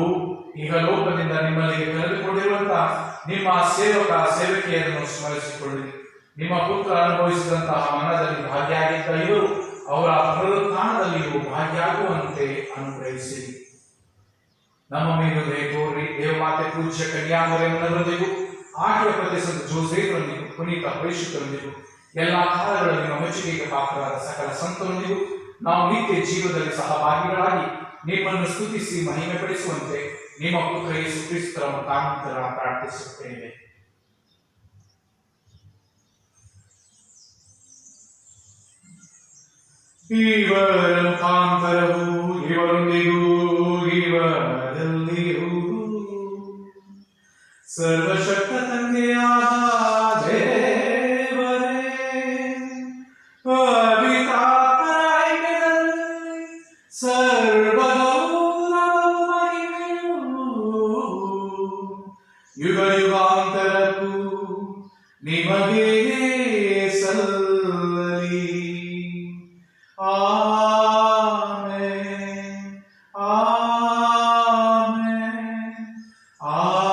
ಈಗ ಲೋಕದಿಂದ ನಿಮ್ಮಲ್ಲಿಗೆ ಕರೆದುಕೊಂಡಿರುವಂತಹ ನಿಮ್ಮ ಸೇವಕ ಸೇವಕಿಯರನ್ನು ಸ್ಮರಿಸಿಕೊಳ್ಳಿರಿ. ನಿಮ್ಮ ಪುತ್ರ ಅನುಭವಿಸಿದಂತಹ ಮರಣದಲ್ಲಿ ಭಾಗಿಯಾಗಿದ್ದ ಇವರು ಅವರ ಪುನರುತ್ಥಾನದಲ್ಲಿಯೂ ಭಾಗಿಯಾಗುವಂತೆ ಅನುಗ್ರಹಿಸಿರಿ. ನಮ್ಮ ಮೇಲೆ ದಯೆ ತೋರಿ. ದೇವಮಾತೆ ಪೂಜ್ಯ ಕನ್ಯಾಮರಿಯಮ್ಮನವರೊಂದಿಗೂ ಆಕೆಯ ಪ್ರತಿ ಸಂತ ಜೋಸೇಫರೊಂದಿಗೂ ಪುನೀತ ಪರಿಶುದ್ಧರೊಂದಿಗೂ ಎಲ್ಲಾ ಕಾಲಗಳಲ್ಲಿ ನಮ್ಮ ಮೆಚ್ಚುಗೆಗೆ ಪಾತ್ರರಾದ ಸಕಲ ಸಂತರೊಂದಿಗೂ ನಾವು ನಿತ್ಯ ಜೀವನದಲ್ಲಿ ಸಹಭಾಗಿಗಳಾಗಿ ನಿಮ್ಮನ್ನು ಸ್ತುತಿಸಿ ಮಹಿಮೆ ಪಡಿಸುವಂತೆ ನಿಮ್ಮ ಪುತ್ರ ಯೇಸು ಕ್ರಿಸ್ತರ ಮುಖಾಂತರ ಪ್ರಾರ್ಥಿಸುತ್ತೇವೆ. ಇವರ ಮುಖಾಂತರವೂ ಇವರೊಂದಿಗೂ ಇವರಲ್ಲಿಯೂ ಸರ್ವಶಕ್ತ ತಂದೆಯಾದ ದೇವರೇ, ಪವಿತ್ರಾತ್ಮರ ಐಕ್ಯದಲ್ಲಿ ಸರ್ವಗೌರವವೂ ಮಹಿಮೆಯೂ ಯುಗ ಯುಗಾಂತರಕ್ಕೂ ನಿಮಗೆ ಸಲ್ಲಲಿ. Amen, amen, amen.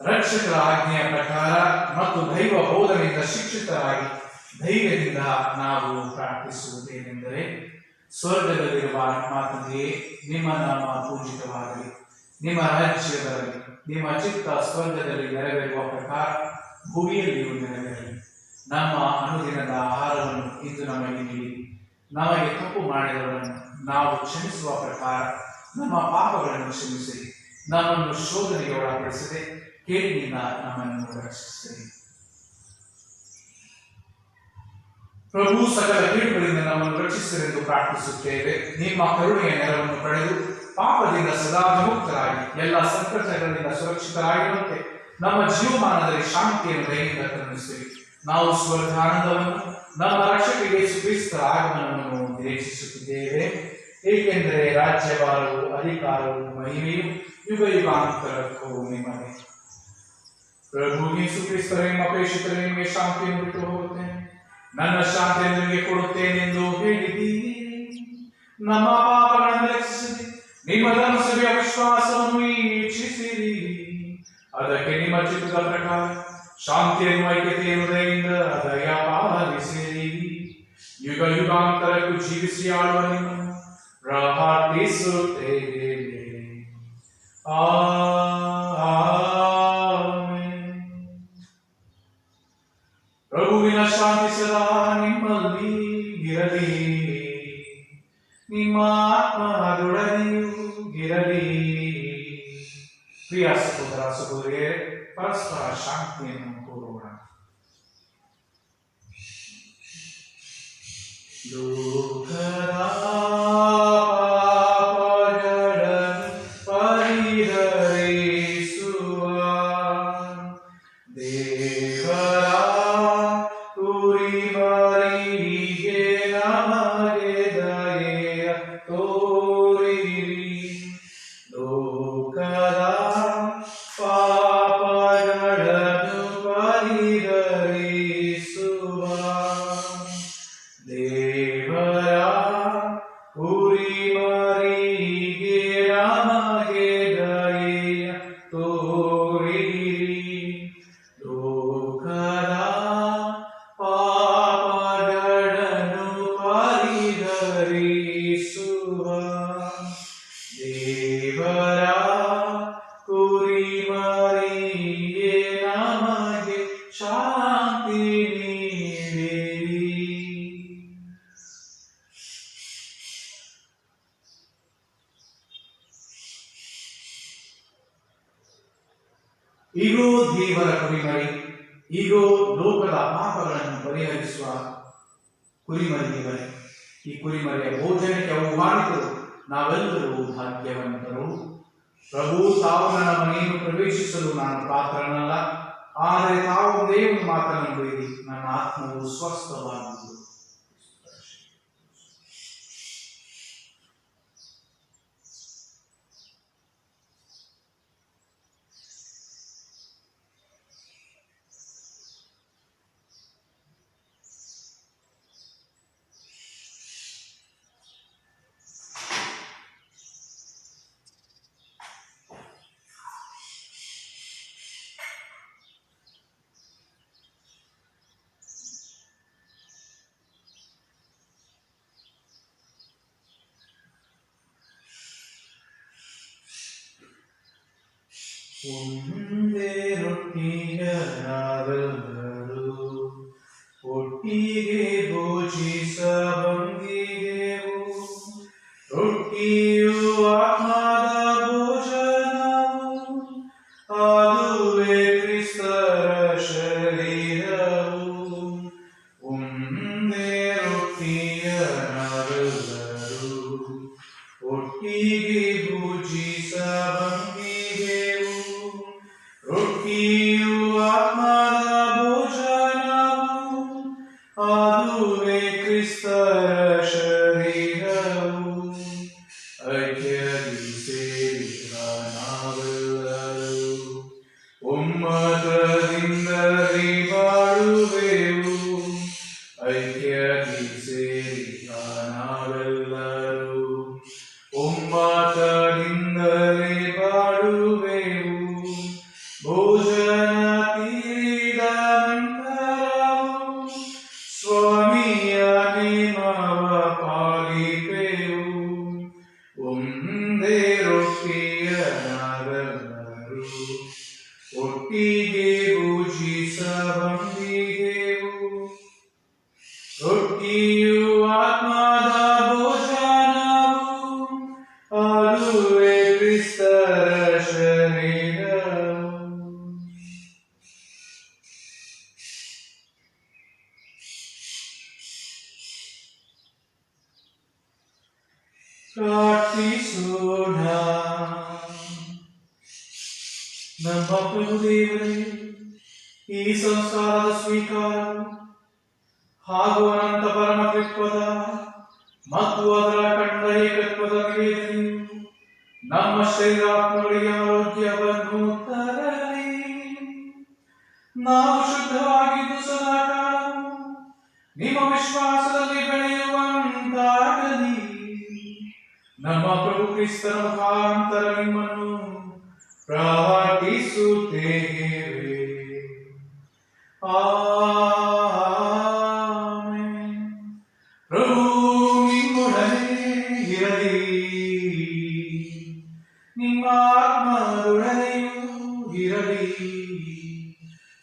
ರಕ್ಷಕರ ಆಜ್ಞೆಯ ಪ್ರಕಾರ ಮತ್ತು ದೈವ ಬೋಧನೆಯಿಂದ ಶಿಕ್ಷಿತರಾಗಿ ಧೈರ್ಯದಿಂದ ನಾವು ಪ್ರಾರ್ಥಿಸುವುದೇನೆಂದರೆ, ಸ್ವರ್ಗದಲ್ಲಿರುವ ನಮ್ಮ ತಂದೆಯೇ, ನಿಮ್ಮ ನಾಮ ಪೂಜಿತವಾಗಲಿ, ನಿಮ್ಮ ರಾಜ್ಯ ಬರಲಿ, ನಿಮ್ಮ ಚಿತ್ತ ಸ್ವರ್ಗದಲ್ಲಿ ನೆರವೇರುವ ಪ್ರಕಾರ ಭೂಮಿಯಲ್ಲಿಯೂ ನೆರವೇರಲಿ. ನಮ್ಮ ಅನುದಿನದ ಆಹಾರವನ್ನು ಇಂದು ನಮಗೆ ನೀಡಿ, ನಮಗೆ ತಪ್ಪು ಮಾಡಿದವರನ್ನು ನಾವು ಕ್ಷಮಿಸುವ ಪ್ರಕಾರ ನಮ್ಮ ಪಾಪಗಳನ್ನು ಕ್ಷಮಿಸಿರಿ, ನಮ್ಮನ್ನು ಶೋಧನೆಗೆ ಒಳಪಡಿಸದೆ ಕೇಳಿನಿಂದ ನಮ್ಮನ್ನು ರಕ್ಷಿಸಿರಿ. ಪ್ರಭು, ಸಕಲ ಕೀಡುಗಳಿಂದ ನಮ್ಮನ್ನು ರಕ್ಷಿಸಿರೆಂದು ಪ್ರಾರ್ಥಿಸುತ್ತೇವೆ. ನಿಮ್ಮ ಕರುಣೆಯ ನೆರವನ್ನು ಪಡೆದು ಪಾಪದಿಂದ ಸದಾ ವಿಮುಕ್ತರಾಗಿ ಎಲ್ಲ ಸಂಕಟಗಳಿಂದ ಸುರಕ್ಷಿತರಾಗಿರುವಂತೆ ನಮ್ಮ ಜೀವಮಾನದಲ್ಲಿ ಶಾಂತಿಯನ್ನು ದಯೆಯಿಂದ ಕರುಣಿಸಿರಿ. ನಾವು ಸ್ವರ್ಗಾನಂದವನ್ನು ನಮ್ಮ ರಕ್ಷಕ ಯೇಸು ಕ್ರಿಸ್ತರ ಆಗಮನವನ್ನು ನಿರೀಕ್ಷಿಸುತ್ತಿದ್ದೇವೆ, ಏಕೆಂದರೆ ರಾಜ್ಯಭಾರವು ಅಧಿಕಾರವು ಮಹಿಮೆಯು ಯುಗ ಯುಗಾಂತರಕ್ಕೂ ನಿಮ್ಮದೇ. ಪ್ರಭು ಯೇಸು ಕ್ರಿಸ್ತರೇ ಅಪೇಕ್ಷಿತರೇ ನಿಮಗೆ ಶಾಂತಿಯನ್ನು ಬಿಟ್ಟು ಹೋಗುತ್ತೇನೆ, ನನ್ನ ಶಾಂತಿಯನ್ನು ನಿಮಗೆ ಕೊಡುತ್ತೇನೆಂದು ಹೇಳಿದ್ದೀರಿ. ನಮ್ಮ ಪಾಪಗಳನ್ನು ರಕ್ಷಿಸಿ ನಿಮ್ಮ ಧರ್ಮಸಭೆಯ ವಿಶ್ವಾಸವನ್ನು ಈಕ್ಷಿಸಿರಿ. ಅದಕ್ಕೆ ನಿಮ್ಮ ಚಿತ್ತದ ಪ್ರಕಾರ ಶಾಂತಿಯನ್ನು ಐಕ್ಯತೆಯನ್ನು ದಯೆಯಿಂದ ದಯಪಾಲಿಸಿರಿ. ಯುಗ ಯುಗಾಂತರಕ್ಕೂ ಜೀವಿಸಿ ಆಳುವ ನಿಮ್ಮನ್ನು ಪ್ರಾರ್ಥಿಸುತ್ತೇವೆ. ಪ್ರಭುವಿನ ಶಾಂತಿ ಸದಾ ನಿಮ್ಮಲ್ಲಿ ಇರಲಿ, ನಿಮ್ಮ ಆತ್ಮದೊಡನೆಯೂ ಇರಲಿ. ಪ್ರಿಯ ಸಹೋದರ ಸಹೋದರಿಯರೇ, ಪರಸ್ಪರ ಶಾಂತಿಯನ್ನು ಕೋರೋಣ. ಲೋಕದ ಪಾಪಗಳನ್ನು ಪರಿಹರಿಸುವ ದೇವರ ಕುರಿಮರಿಗೆ ನಮಗೆ ದಯೆಯ ತೋರಿರಿ. ಲೋಕದ ಪಾಪಗಳನ್ನು ಪರಿಹರಿಸುವ ದೇವರ ಕುರಿಮರಿಗೆ ನಮಗೆ ದಯೆಯ ತೋರಿರಿ. ಲೋಕದ ಪಾಪಗಳನ್ನು ಪರಿಹರಿಸುವ ದೇವರ ಕುರಿಮರಿಗೆ ನಮಗೆ ಶಾಂತಿ ನೀಡಿರಿ. ಈಗೋ ದೇವರ ಕುರಿಮರಿ, ಈಗೋ ಲೋಕದ ಪಾಪಗಳನ್ನು ಪರಿಹರಿಸುವ ಕುರಿಮರಿ ದೇವರೇ. ಈ ಕುರಿಮರಿಯ ಭೋಜನಕ್ಕೆ ಆಹ್ವಾನಿತರು ನಾವೆಲ್ಲರೂ ಭಾಗ್ಯವಂತರು. ಪ್ರಭು ತಾವು ನನ್ನ ಮನೆಯನ್ನು ಪ್ರವೇಶಿಸಲು ನಾನು ಪಾತ್ರನಲ್ಲ, ಆದರೆ ತಾವು ದೇವರು ಮಾತನಾಡಿರಿ, ನನ್ನ ಆತ್ಮವು ಸ್ವಸ್ಥವಾಗುವುದು. ಒಂದೇ ರೊಟ್ಟಿಯನಾದವರು ಒಟ್ಟಿಗೆ ಭೋಜಿಸಬಂದಿಗೆವು. ರೊಟ್ಟಿಯು ಆತ್ಮದ ಭೋಜನವು, ಅದುವೇ ಕ್ರಿಸ್ತರ ಶರೀರವು. ಒಂದೇ ರೊಟ್ಟಿಯನಾದವರು ಒಟ್ಟಿಗೆ ಭೋಜಿಸಬಂದಿಗೆವು. ರೊಟ್ಟಿಯು ಆತ್ಮದ ಭೋಜನವು, ಅದುವೇ ಕ್ರಿಸ್ತರ ಶರೀರವು. ಐಕ್ಯದಿ ಸೇರಿದ ನಾವೆಲ್ಲರೂ ಒಮ್ಮತದಿಂದಲೇ ಬಾಳುವೆವು. ಐಕ್ಯದಿ ಸೇರಿದ ನಾವೆಲ್ಲರೂ ಒಮ್ಮತದಿಂದಲೇ ಬಾಳುವೆವು. ಭೋಜನ ತೀರಿದ ನಂತರವು ಸ್ವಾಮಿಯ ನೇಮವ ಪಾಲಿಪೆವು. ಒಂದೇ ರೊಟ್ಟಿಯ ನಾವೆಲ್ಲರೂ ಒಟ್ಟಿಗೆ ಭೋಜಿಸಬಂದಿಗೆವು. ರೊಟ್ಟಿಯು ಆತ್ಮದ ಭೋಜನವು, ಅದುವೇ ಕ್ರಿಸ್ತರ ಶರೀರವು. ಪ್ರಾರ್ಥಿಸೋಣ. ನಮ್ಮ ಪ್ರಭು ದೇವರೇ, ಈ ಸಂಸಾರದ ಸ್ವೀಕಾರ ಹಾಗೂ ಅನಂತ ಪರಮತ್ವದ ಮತ್ತು ಅದರ ಕಂಡ ಏಕತ್ವದ ನಿವೇದನೆಯು ನಮ್ಮ ಶರೀರಾತ್ಮಗಳಿಗೆ ಆರೋಗ್ಯವನ್ನು ತರಲಿ. ನಾವು ಶುದ್ಧವಾಗಿದ್ದು ಸದಾಕಾಲ ನಿಮ್ಮ ವಿಶ್ವಾಸದಲ್ಲಿ ಬೆಳೆಯುವಂತಾಗಲಿ. ನಮ್ಮ ಪ್ರಭು ಕ್ರಿಸ್ತನ ಮುಖಾಂತರ ನಿಮ್ಮನ್ನು ಪ್ರಾರ್ಥಿಸುತ್ತೇವೆ. ಆಮೆನ್. ಪ್ರಭು ನಿಮ್ಮೊಡನೆ ಇರಲಿ, ನಿಮ್ಮ ಆತ್ಮದೊಡನೆಯೂ ಇರಲಿ.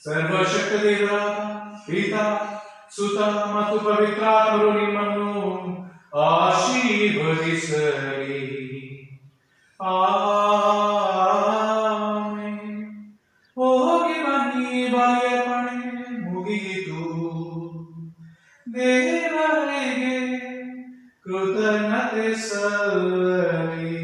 ಸರ್ವಶಕ್ತ ದೇವರಾದ ಪಿತಾ, ಸುತ ಮತ್ತು ಪವಿತ್ರಾತ್ಮರು ನಿಮ್ಮನ್ನು ಆಶೀರ್ವದಿಸಲಿ. ಆಮೆನ್. ಹೋಗಿ ಬನ್ನಿ, ಬಲಿಯರ್ಪಣೆ ಮುಗಿಯಿತು. ದೇವರಿಗೆ ಕೃತಜ್ಞತೆ ಸಲ್ಲಿಸಿ.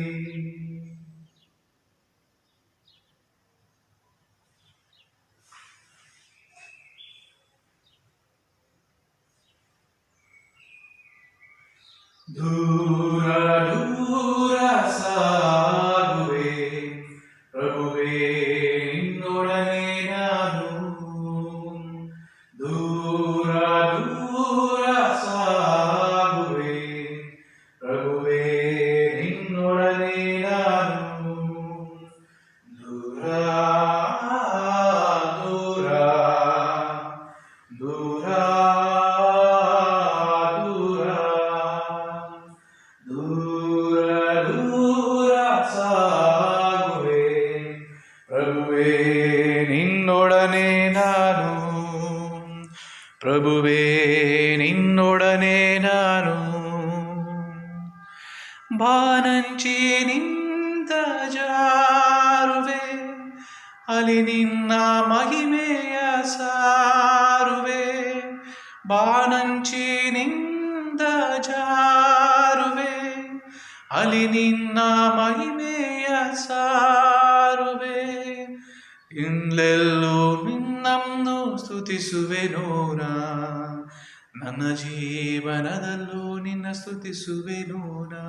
ದೂರ ದೂರ ಸಾಗುವೆ ಪ್ರಭುವೇ ನಿನ್ನೊಡನೆ ನಾನು. ದೂರ ದೂರ ಸಾಗುವೆ ಪ್ರಭುವೇ ನಿನ್ನೊಡನೆ ನಾನು. ದೂರ ದೂರ ದೂರ ದೂರ ದೂರ ಸಾಗುವೆ ಪ್ರಭುವೇ ನಿನ್ನೊಡನೆ ನಾನು. ಪ್ರಭುವೇ ನಿನ್ನೊಡನೆ ನಾನು. ಬಾನಂಚಿನಿಂದ ಜಾರುವೆ, ಅಲ್ಲಿ ನಿನ್ನ ಮಹಿಮೆಯ ಸಾರುವೆ. ಬಾನಂಚಿನಿಂದ ಜಾರುವೆ, ಅಲ್ಲಿ ನಿನ್ನ ಮಹಿಮೆಯ ಸಾರುವೆ. ಇನ್ನೆಲ್ಲೂ ನಿನ್ನನ್ನು ಸ್ತುತಿಸುವೆನೋ ನಾ, ನನ್ನ ಜೀವನದಲ್ಲೂ ನಿನ್ನ ಸ್ತುತಿಸುವೆನೋ ನಾ.